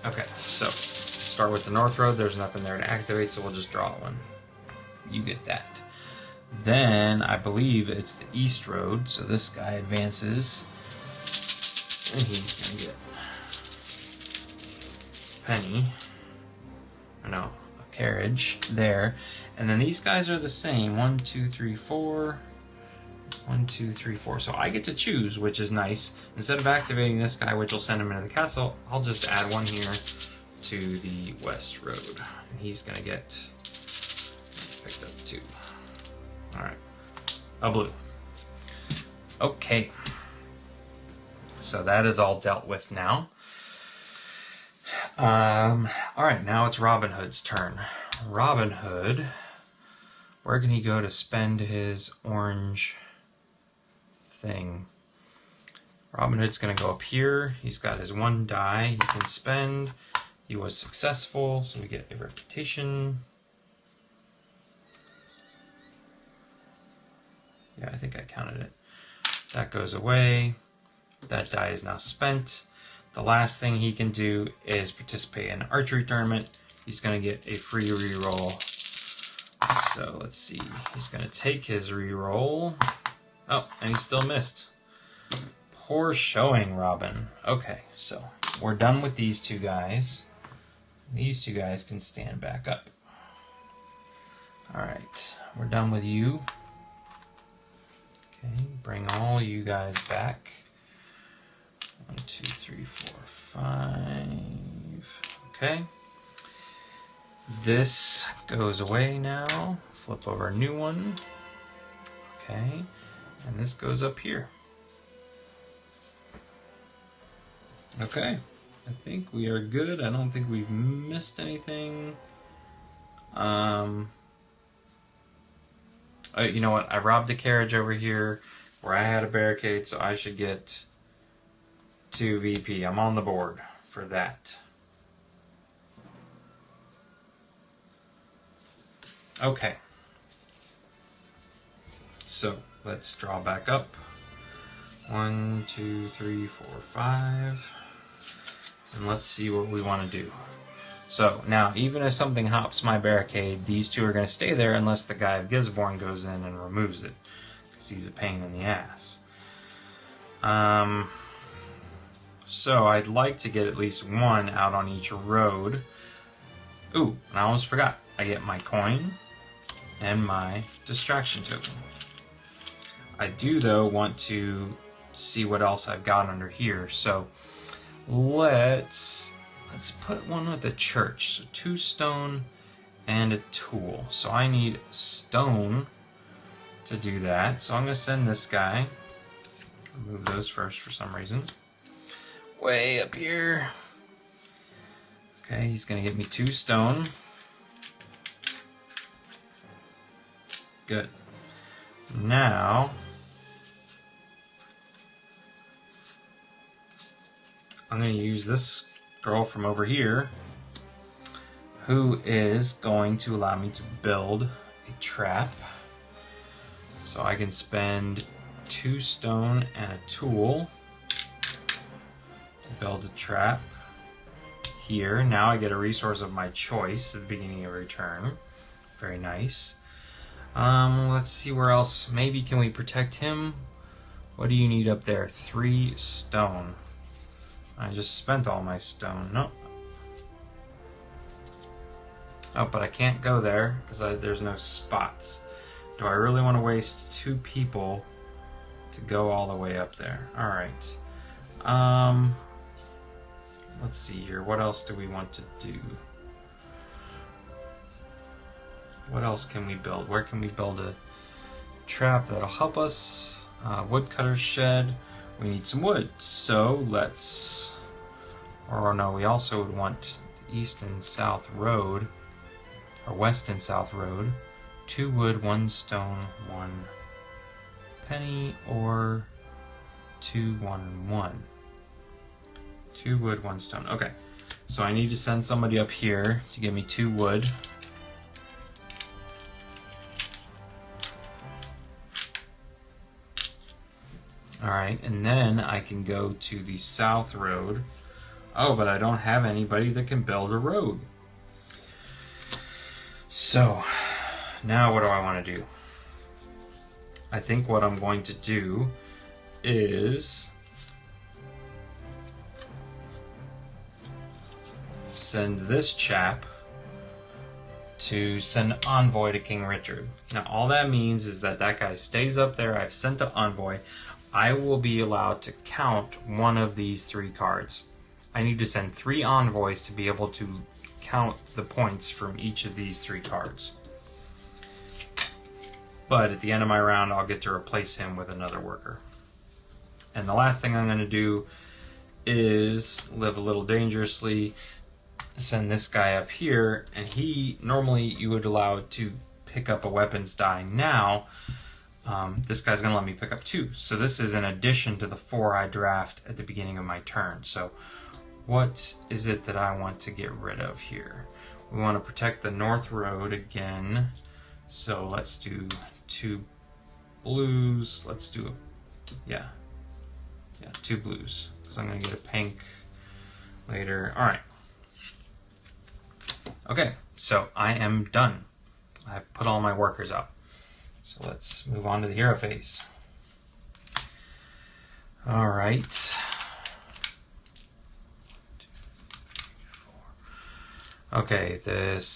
Okay, so start with the north road. There's nothing there to activate, so we'll just draw one. You get that. Then I believe it's the east road, so this guy advances. And he's gonna get penny. No, a carriage there. And then these guys are the same. 1, 2, 3, 4. 1, 2, 3, 4. So I get to choose, which is nice. Instead of activating this guy, which will send him into the castle, I'll just add one here to the west road. And he's gonna get picked up 2. Alright. A blue. Okay. So that is all dealt with now. Alright, now it's Robin Hood's turn. Robin Hood, where can he go to spend his orange thing. Robin Hood's going to go up here. He's got his 1 die he can spend. He was successful, so we get a reputation. Yeah, I think I counted it. That goes away. That die is now spent. The last thing he can do is participate in an archery tournament. He's going to get a free reroll. So let's see. He's going to take his reroll. Oh, and he still missed. Poor showing, Robin. Okay, so we're done with these 2 guys. These 2 guys can stand back up. Alright, we're done with you. Okay, bring all you guys back. 1, 2, 3, 4, 5. Okay. This goes away now. Flip over a new one. Okay. And this goes up here. Okay. I think we are good. I don't think we've missed anything. You know what? I robbed a carriage over here where I had a barricade, so I should get 2 VP. I'm on the board for that. Okay. So let's draw back up. 1, 2, 3, 4, 5. And let's see what we want to do. So now, even if something hops my barricade, these 2 are going to stay there unless the guy of Gisborne goes in and removes it, because he's a pain in the ass. So I'd like to get at least 1 out on each road. Ooh, and I almost forgot. I get my coin and my distraction token. I do, though, want to see what else I've got under here. So let's put one with a church. So 2 stone and a tool. So I need stone to do that. So I'm going to send this guy. Remove those first for some reason. Way up here. Okay, he's going to get me 2 stone. Good. Now I'm going to use this girl from over here, who is going to allow me to build a trap. So I can spend 2 stone and a tool to build a trap here. Now I get a resource of my choice at the beginning of every turn. Very nice. Let's see where else. Maybe can we protect him? What do you need up there? 3 stone. I just spent all my stone. Nope. Oh, but I can't go there because there's no spots. Do I really want to waste 2 people to go all the way up there? Alright. Let's see here. What else do we want to do? What else can we build? Where can we build a trap that'll help us? Woodcutter's shed. We need some wood. So let's... Or no, we also would want the east and south road. Or west and south road. 2 wood, 1 stone, 1 penny, or 2, 1, 1. 2 wood, 1 stone. Okay. So I need to send somebody up here to give me 2 wood. Alright, and then I can go to the south road. Oh, but I don't have anybody that can build a road. So, now what do I want to do? I think what I'm going to do is send this chap to send envoy to King Richard. Now all that means is that that guy stays up there. I've sent the envoy. I will be allowed to count one of these 3 cards. I need to send 3 envoys to be able to count the points from each of these 3 cards. But at the end of my round, I'll get to replace him with another worker. And the last thing I'm going to do is live a little dangerously, send this guy up here, and he, normally you would allow it to pick up a weapons die now, this guy's going to let me pick up 2. So this is in addition to the 4 I draft at the beginning of my turn. So what is it that I want to get rid of here? We want to protect the North Road again. So let's do 2 blues. Let's do, yeah, 2 blues. So I'm going to get a pink later. All right. Okay, so I am done. I've put all my workers up. So let's move on to the hero phase. All right. 2, 3, 4. Okay, this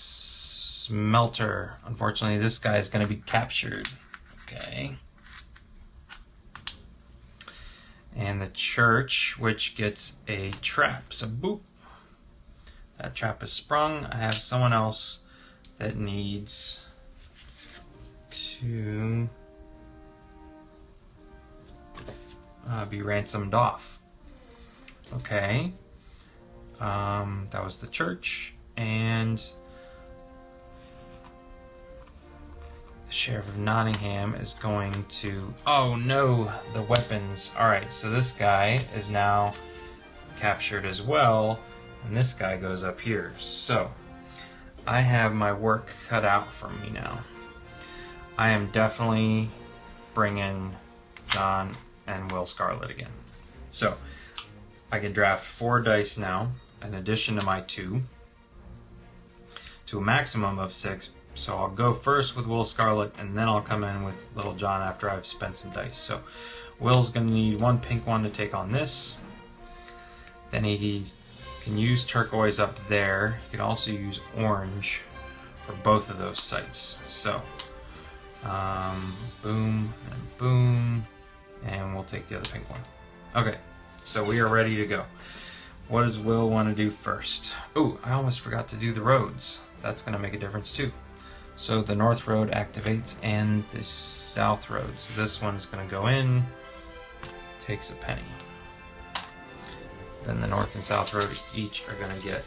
smelter. Unfortunately, this guy is going to be captured. Okay. And the church, which gets a trap. So boop. That trap is sprung. I have someone else that needs to be ransomed off. Okay. That was the church. And the Sheriff of Nottingham is going to... Oh no, the weapons. Alright, so this guy is now captured as well. And this guy goes up here. So, I have my work cut out for me now. I am definitely bringing John and Will Scarlet again. So, I can draft 4 dice now, in addition to my 2, to a maximum of 6. So I'll go first with Will Scarlet, and then I'll come in with Little John after I've spent some dice. So, Will's going to need 1 pink one to take on this. Then he can use turquoise up there. You can also use orange for both of those sites. So, boom and boom, and we'll take the other pink one. Okay, so we are ready to go. What does Will want to do first? Oh, I almost forgot to do the roads. That's going to make a difference too. So the North Road activates and the South Road. So this one's going to go in, takes a penny. Then the North and South Road each are going to get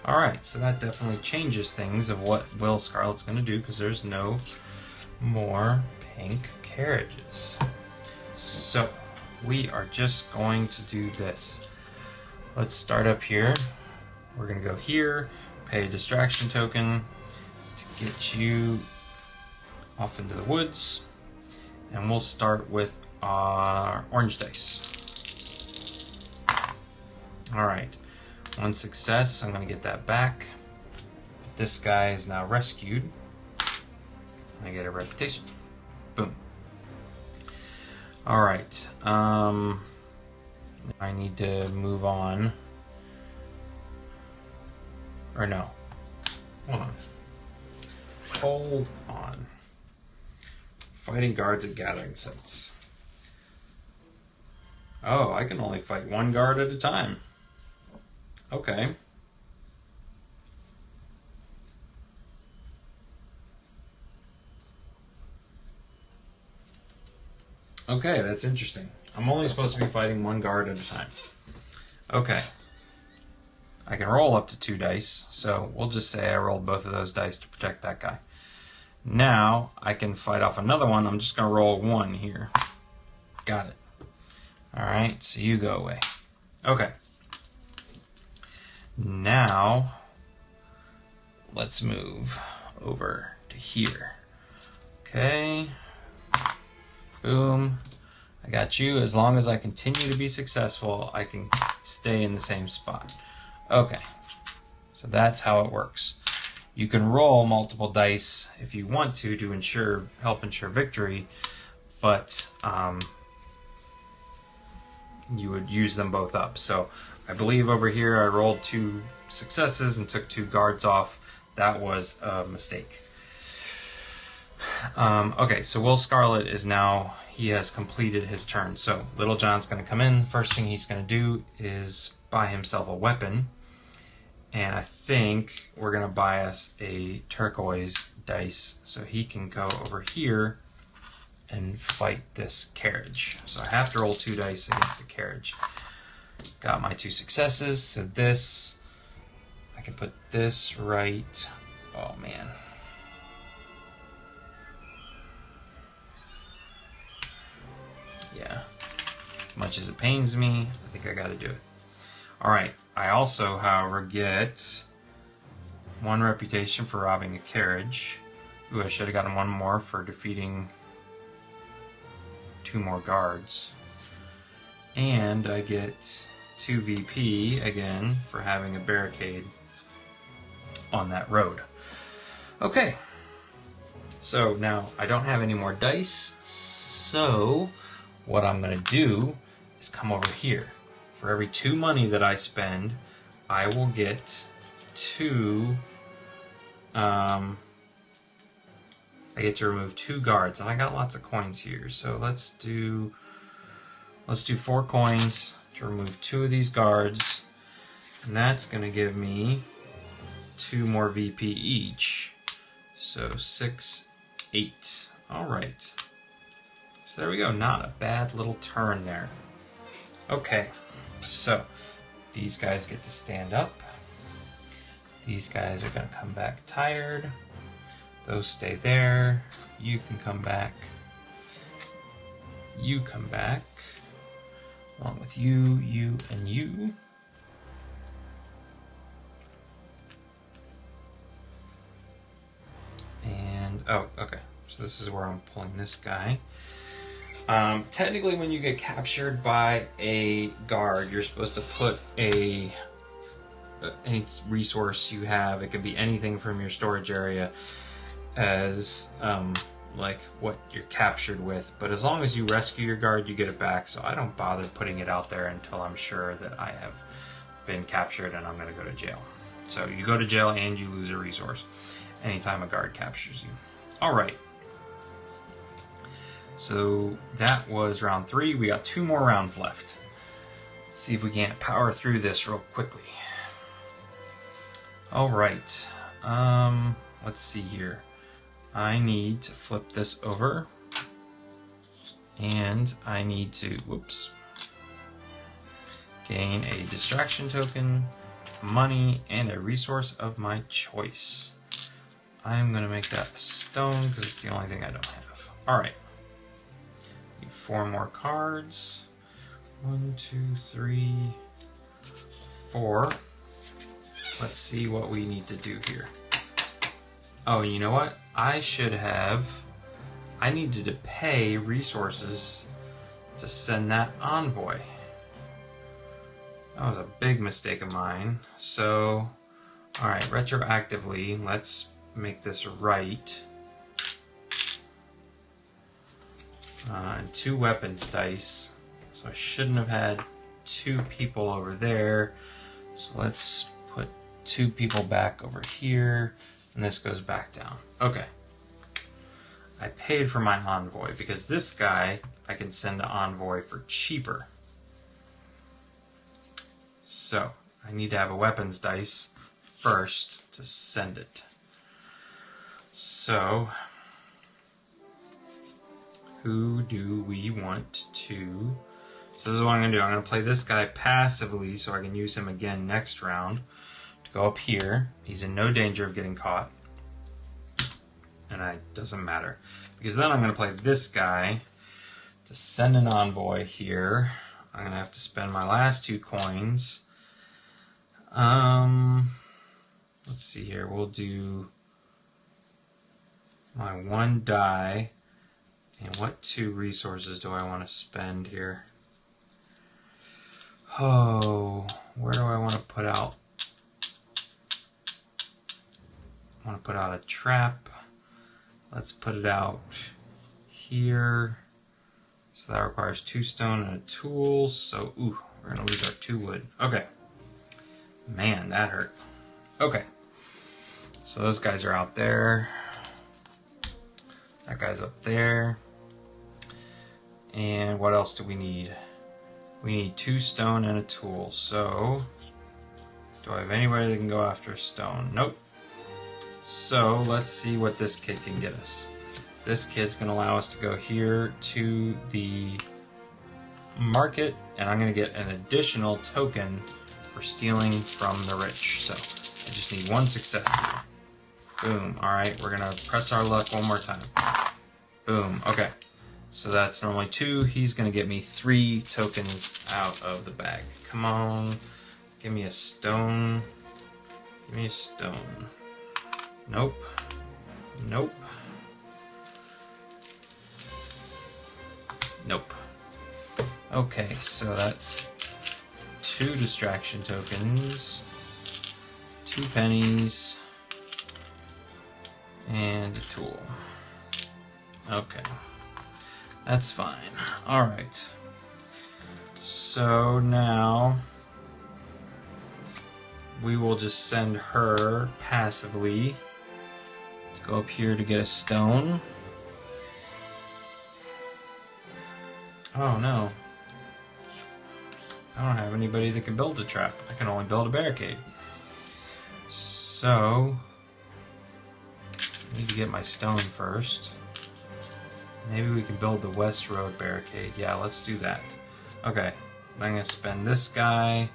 Alright, so that definitely changes things of what Will Scarlet's going to do, because there's no more pink carriages. So, we are just going to do this. Let's start up here. We're going to go here, pay a distraction token to get you off into the woods. And we'll start with our orange dice. Alright, 1 success, I'm going to get that back. This guy is now rescued. I get a reputation. Boom. Alright, I need to move on. Or no. Hold on. Hold on. Fighting guards at gathering sites. Oh, I can only fight 1 guard at a time. Okay. Okay, that's interesting. I'm only supposed to be fighting 1 guard at a time. Okay. I can roll up to 2 dice, so we'll just say I rolled both of those dice to protect that guy. Now, I can fight off another one. I'm just going to roll 1 here. Got it. Alright, so you go away. Okay. Now, let's move over to here. Okay. Boom. I got you. As long as I continue to be successful, I can stay in the same spot. Okay. So that's how it works. You can roll multiple dice if you want to help ensure victory, but you would use them both up. So I believe over here I rolled 2 successes and took 2 guards off. That was a mistake. Okay, so Will Scarlet is now, he has completed his turn. So Little John's going to come in. First thing he's going to do is buy himself a weapon. And I think we're going to buy us a turquoise dice so he can go over here and fight this carriage. So I have to roll 2 dice against the carriage. Got my 2 successes, so this, I can put this right Oh, man. Yeah. As much as it pains me, I think I gotta do it. Alright, I also, however, get 1 reputation for robbing a carriage. Ooh, I should have gotten 1 more for defeating 2 more guards. And I get 2 VP, again, for having a barricade on that road. Okay. So now, I don't have any more dice, so what I'm going to do is come over here. For every 2 money that I spend, I will get 2... I get to remove 2 guards, and I got lots of coins here. So let's do 4 coins to remove 2 of these guards, and that's going to give me 2 more VP each. So 6, 8. All right. So there we go. Not a bad little turn there. Okay. So these guys get to stand up. These guys are going to come back tired. Those stay there. You can come back. You come back. Along with you, you, and you. And, oh, okay. So this is where I'm pulling this guy. Technically, when you get captured by a guard, you're supposed to put any resource you have. It could be anything from your storage area as like what you're captured with, but as long as you rescue your guard, you get it back. So I don't bother putting it out there until I'm sure that I have been captured and I'm going to go to jail. So you go to jail and you lose a resource anytime a guard captures you. All right. So that was round 3. We got 2 more rounds left. Let's see if we can't power through this real quickly. All right. Let's see here. I need to flip this over, and I need to, whoops, gain a distraction token, money, and a resource of my choice. I'm going to make that a stone because it's the only thing I don't have. Alright. Need 4 more cards. 1, 2, 3, 4. Let's see what we need to do here. Oh, you know what? I needed to pay resources to send that envoy. That was a big mistake of mine. So, alright, retroactively, let's make this right. 2 weapons dice. So I shouldn't have had 2 people over there. So let's put 2 people back over here. And this goes back down. Okay. I paid for my envoy because this guy I can send to envoy for cheaper. So I need to have a weapons dice first to send it. So who do we want to... So this is what I'm going to do. I'm going to play this guy passively so I can use him again next round. Go up here. He's in no danger of getting caught. And it doesn't matter. Because then I'm going to play this guy to send an envoy here. I'm going to have to spend my last 2 coins. Let's see here. We'll do my 1 die. And what 2 resources do I want to spend here? Oh, where do I want to put out? I want to put out a trap. Let's put it out here. So that requires 2 stone and a tool. So, ooh, we're going to lose our 2 wood. Okay. Man, that hurt. Okay. So those guys are out there. That guy's up there. And what else do we need? We need 2 stone and a tool. So, do I have anybody that can go after stone? Nope. So, let's see what this kid can get us. This kid's going to allow us to go here to the market, and I'm going to get an additional token for stealing from the rich. So, I just need 1 success here. Boom. Alright, we're gonna press our luck one more time. Boom. Okay. So that's normally 2. He's gonna get me 3 tokens out of the bag. Come on. Give me a stone. Give me a stone. Nope. Nope. Nope. Okay, so that's 2 distraction tokens, 2 pennies, and a tool. Okay. That's fine. Alright. So now we will just send her passively to go up here to get a stone. Oh no. I don't have anybody that can build a trap. I can only build a barricade. So I need to get my stone first. Maybe we can build the West Road barricade. Yeah, let's do that. Okay, I'm going to spend this guy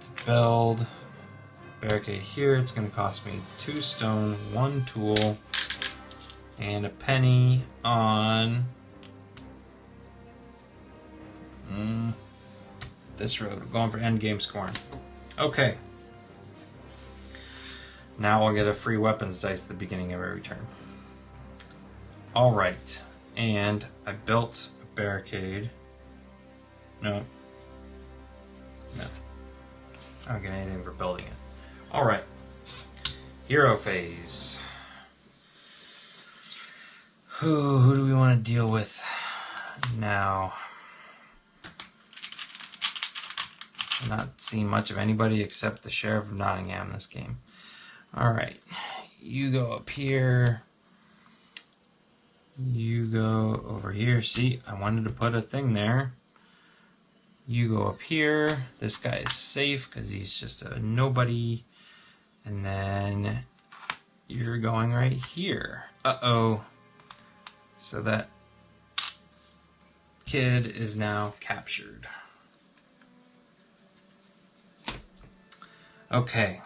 to build barricade here. It's going to cost me 2 stone, 1 tool, and a penny on this road. We're going for endgame scoring. Okay. Now we'll get a free weapons dice at the beginning of every turn. Alright. And I built a barricade. No. No. I don't get anything for building it. Alright. Hero phase. Who do we want to deal with now? I'm not seeing much of anybody except the Sheriff of Nottingham in this game. Alright. You go up here. You go over here. See, I wanted to put a thing there. You go up here. This guy is safe because he's just a nobody. And then you're going right here. Uh-oh. So that kid is now captured. Okay.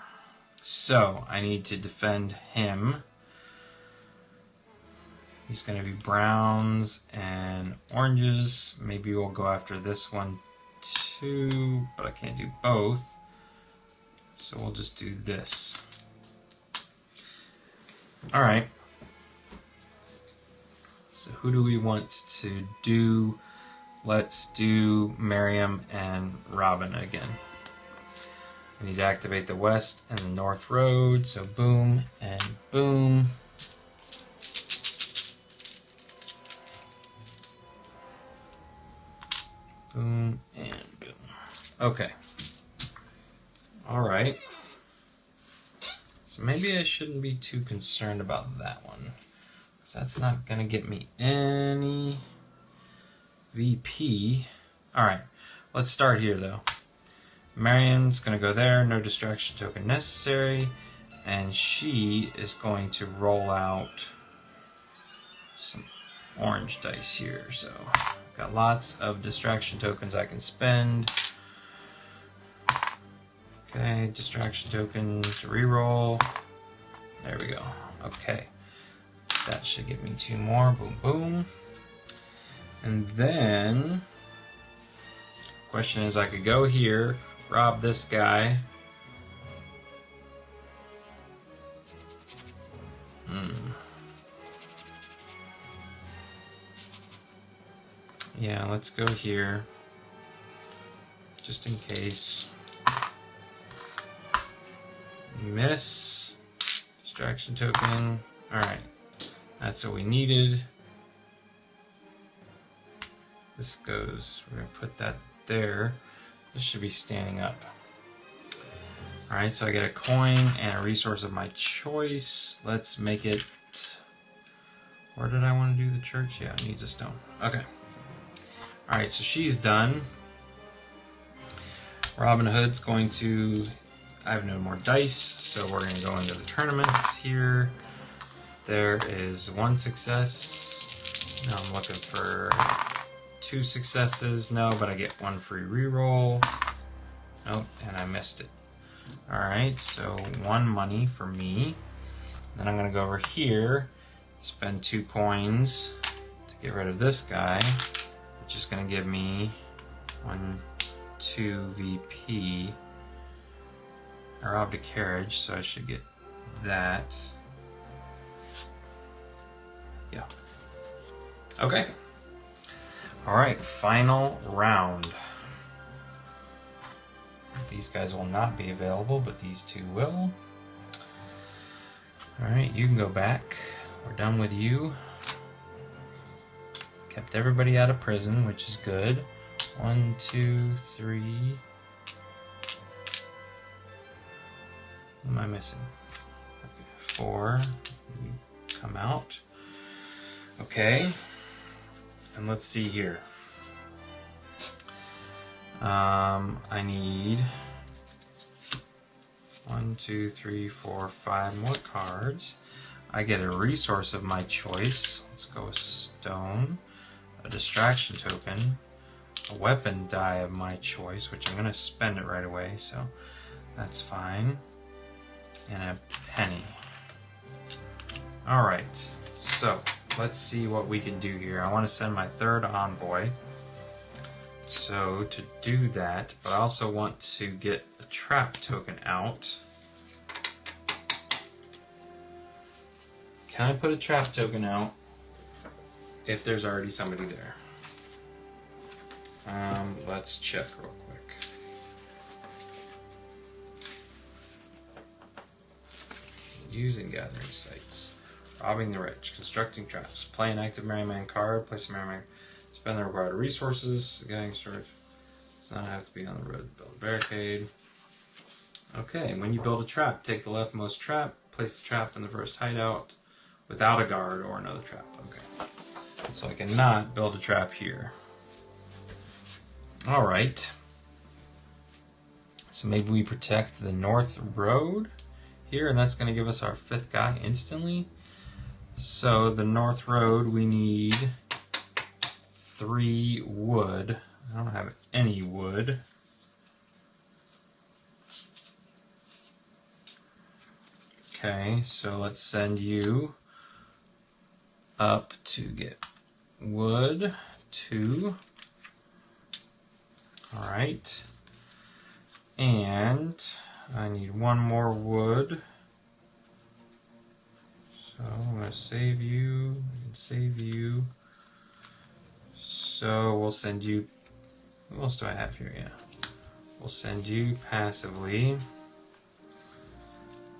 So I need to defend him. He's going to be browns and oranges. Maybe we'll go after this one too, but I can't do both. So we'll just do this. Alright. So who do we want to do? Let's do Miriam and Robin again. I need to activate the west and the north road. So boom and boom. Boom and boom. Okay. Alright. So maybe I shouldn't be too concerned about that one. So that's not going to get me any VP. Alright. Let's start here though. Marian's going to go there. No distraction token necessary. And she is going to roll out some orange dice here. So got lots of distraction tokens I can spend. Okay, distraction token to reroll. There we go. Okay. That should get me 2 more. Boom, boom. And then, question is I could go here, rob this guy. Yeah, let's go here, just in case. Miss. Distraction token. Alright, that's what we needed. This goes, we're going to put that there. This should be standing up. Alright, so I get a coin and a resource of my choice. Let's make it, where did I want to do the church? Yeah, it needs a stone. Okay. Alright, so she's done. Robin Hood's going to, I have no more dice, so we're going to go into the tournament here. There is 1 success. Now I'm looking for 2 successes. No, but I get 1 free reroll. Nope, and I missed it. Alright, so 1 money for me. Then I'm gonna go over here, spend 2 coins to get rid of this guy, which is gonna give me 1, 2 VP. I robbed a carriage, so I should get that. Yeah. Okay. Alright, final round. These guys will not be available, but these 2 will. Alright, you can go back. We're done with you. Kept everybody out of prison, which is good. 1, 2, 3. What am I missing? Okay, 4. You come out. Okay. And let's see here. I need 1, 2, 3, 4, 5 more cards. I get a resource of my choice. Let's go with stone, a distraction token, a weapon die of my choice, which I'm going to spend it right away, so that's fine, and a penny. Alright, so let's see what we can do here. I want to send my 3rd envoy. So to do that, but I also want to get a trap token out. Can I put a trap token out if there's already somebody there? Let's check real quick. Using gathering sites. Robbing the rich. Constructing traps. Play an active merryman card. Place a merryman. Spend the required resources. Getting storage. Does not have to be on the road. Build a barricade. Okay, when you build a trap, take the leftmost trap. Place the trap in the first hideout without a guard or another trap. Okay. So I cannot build a trap here. Alright. So maybe we protect the north road here, and that's going to give us our 5th guy instantly. So the north road, we need 3 wood. I don't have any wood. Okay, so let's send you up to get wood 2. Alright. And I need 1 more wood. So I'm going to save you and save you. So we'll send you, what else do I have here? Yeah. We'll send you passively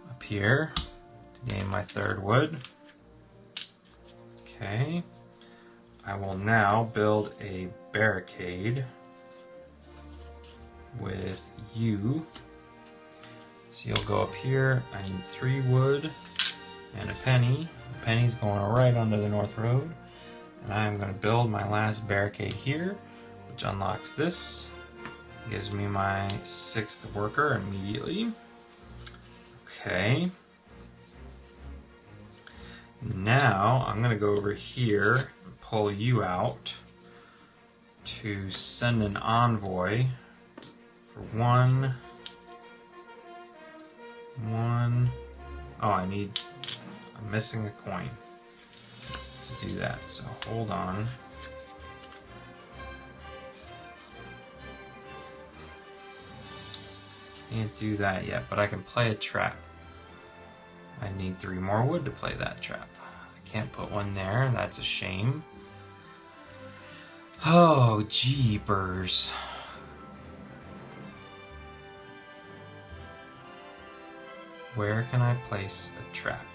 up here to gain my 3rd wood. Okay. I will now build a barricade with you. So you'll go up here. I need 3 wood and a penny. The penny's going right under the north road. And I'm going to build my last barricade here, which unlocks this. Gives me my 6th worker immediately. Okay. Now I'm going to go over here and pull you out to send an envoy for 1. Oh, I'm missing a coin to do that, so hold on. Can't do that yet, but I can play a trap. I need 3 more wood to play that trap. I can't put one there, that's a shame. Oh, jeepers. Where can I place a trap?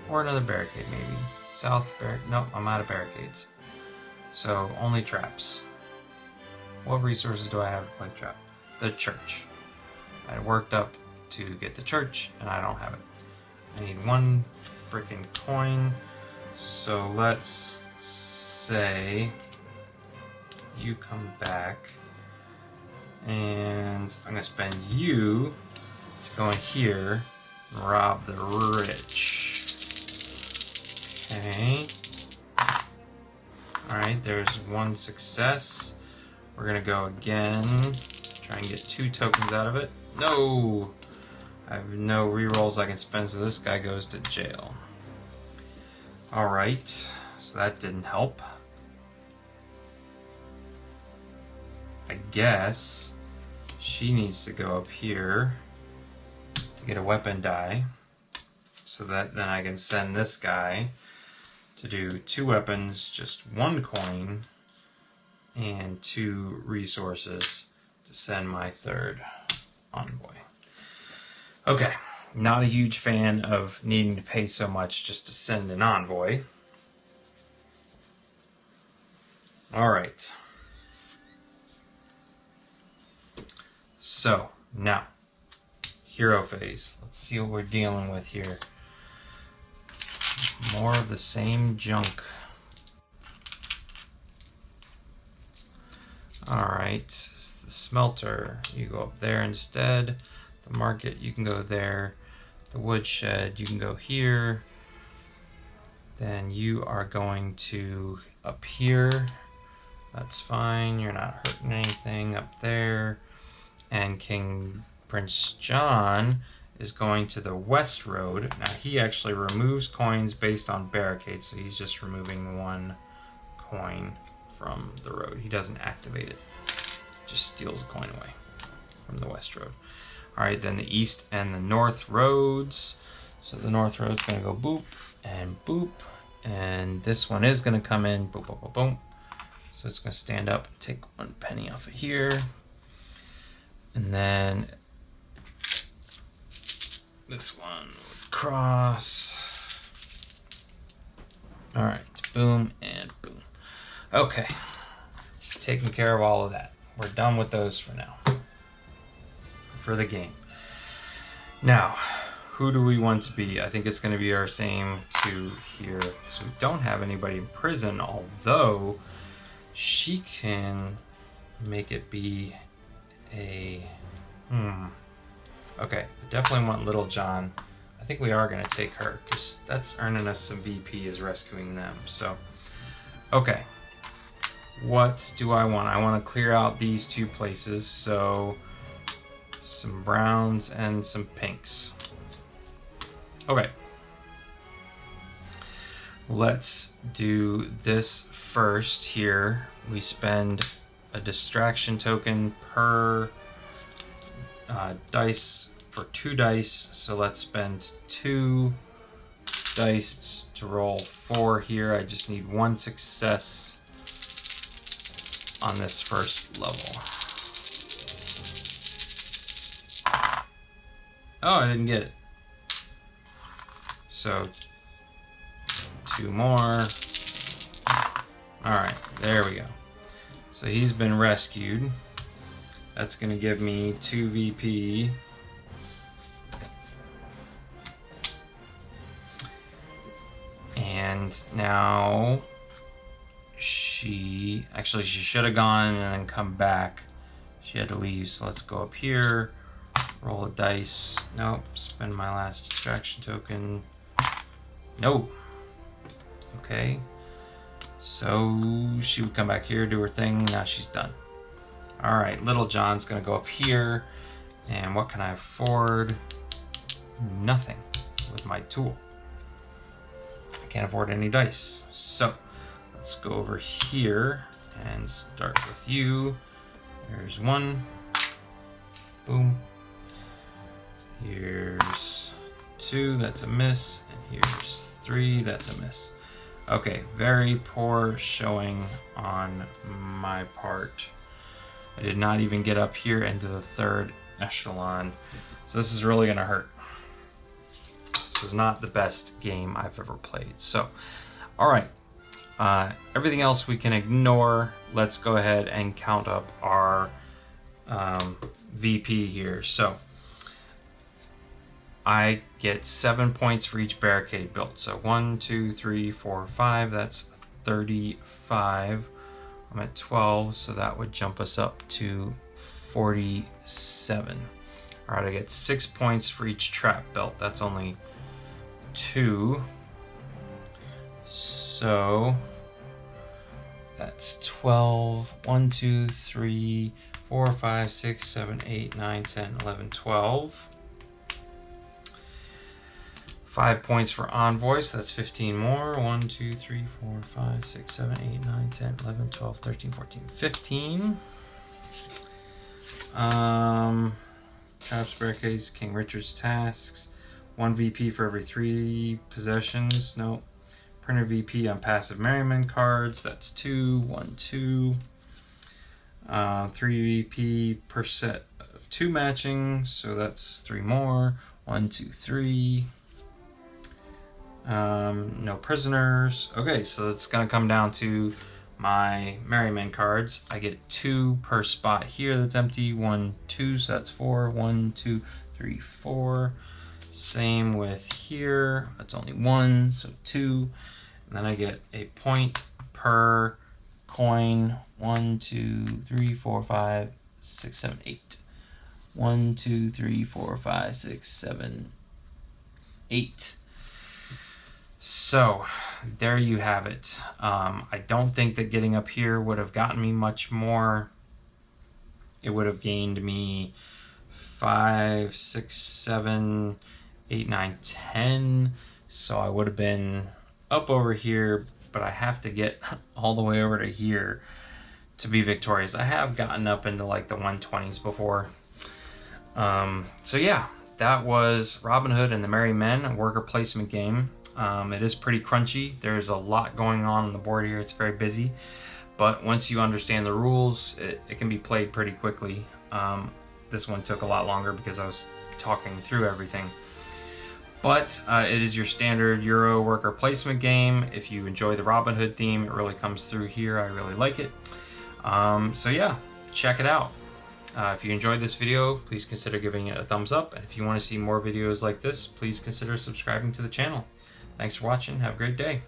Or another barricade, maybe. South barricade. Nope, I'm out of barricades. So, only traps. What resources do I have to play trap? The church. I worked up to get the church, and I don't have it. I need 1 freaking coin. So, let's say you come back, and I'm going to spend you to go in here and rob the rich. Okay. Alright, there's 1 success. We're going to go again, try and get 2 tokens out of it. No! I I have no rerolls I can spend, so this guy goes to jail. Alright, so that didn't help. I guess she needs to go up here to get a weapon die, so that then I can send this guy to do 2 weapons, just 1 coin, and 2 resources to send my 3rd envoy. Okay, not a huge fan of needing to pay so much just to send an envoy. Alright. So, now, hero phase. Let's see what we're dealing with here. More of the same junk. Alright, the smelter, you go up there instead. The market, you can go there. The woodshed, you can go here. Then you are going to up here. That's fine, you're not hurting anything up there. And King Prince John is going to the west road. Now he actually removes coins based on barricades, so he's just removing 1 coin from the road. He doesn't activate it, just steals a coin away from the west road. Alright, then the east and the north roads. So the north road's gonna go boop and boop, and this one is gonna come in boop, boop, boop, boom. So it's gonna stand up and take 1 penny off of here. And then this one would cross. Alright, boom and boom. Okay, taking care of all of that. We're done with those for now. For the game. Now, who do we want to be? I think it's going to be our same 2 here. So we don't have anybody in prison, although she can make it be a... Okay, I definitely want Little John. I think we are going to take her, because that's earning us some VP as rescuing them. So, okay. What do I want? I want to clear out these 2 places, so... some browns and some pinks. Okay. Let's do this first here. We spend a distraction token per dice for 2 dice. So let's spend 2 dice to roll 4 here. I just need 1 success on this first level. Oh, I didn't get it. So, 2 more. Alright, there we go. So he's been rescued. That's going to give me 2 VP. And now she should have gone and then come back. She had to leave, so let's go up here. Roll a dice. Nope. Spend my last distraction token. Nope. Okay. So she would come back here, do her thing. Now she's done. Alright, Little John's gonna go up here. And what can I afford? Nothing with my tool. I can't afford any dice. So let's go over here and start with you. There's 1. Boom. Here's 2, that's a miss, and here's 3, that's a miss. Okay, very poor showing on my part. I did not even get up here into the 3rd echelon, so this is really gonna hurt. This is not the best game I've ever played. So, alright, everything else we can ignore. Let's go ahead and count up our VP here. So, I get 7 points for each barricade built. So 1, 2, 3, 4, 5. That's 35. I'm at 12, so that would jump us up to 47. All right, I get 6 points for each trap built. That's only 2. So that's 12. 1, 2, 3, 4, 5, 6, 7, 8, 9, 10, 11, 12. 5 points for envoy, so that's 15 more. 1, 2, 3, 4, 5, 6, 7, 8, 9, 10, 11, 12, 13, 14, 15. Traps, barricades, King Richard's tasks. 1 VP for every 3 possessions. Nope. Printer VP on passive Merryman cards. That's 2. 1, 2. 3 VP per set of 2 matching. So that's 3 more. 1, 2, 3. No prisoners. Okay, so it's gonna come down to my Merryman cards. I get 2 per spot here that's empty. 1, 2, so that's 4. 1, 2, 3, 4. Same with here. That's only 1, so 2. And then I get a point per coin. 1, 2, 3, 4, 5, 6, 7, 8. 1, 2, 3, 4, 5, 6, 7, 8. So there you have it. I don't think that getting up here would have gotten me much more. It would have gained me 5, 6, 7, 8, 9, 10. So I would have been up over here, but I have to get all the way over to here to be victorious. I have gotten up into like the 120s before. So yeah, that was Robin Hood and the Merry Men, a worker placement game. It is pretty crunchy. There's a lot going on the board here. It's very busy, but once you understand the rules, it can be played pretty quickly. This one took a lot longer because I was talking through everything. But it is your standard Euro worker placement game. If you enjoy the Robin Hood theme, it really comes through here. I really like it. So yeah, check it out. If you enjoyed this video, please consider giving it a thumbs up. And if you want to see more videos like this, please consider subscribing to the channel. Thanks for watching. Have a great day.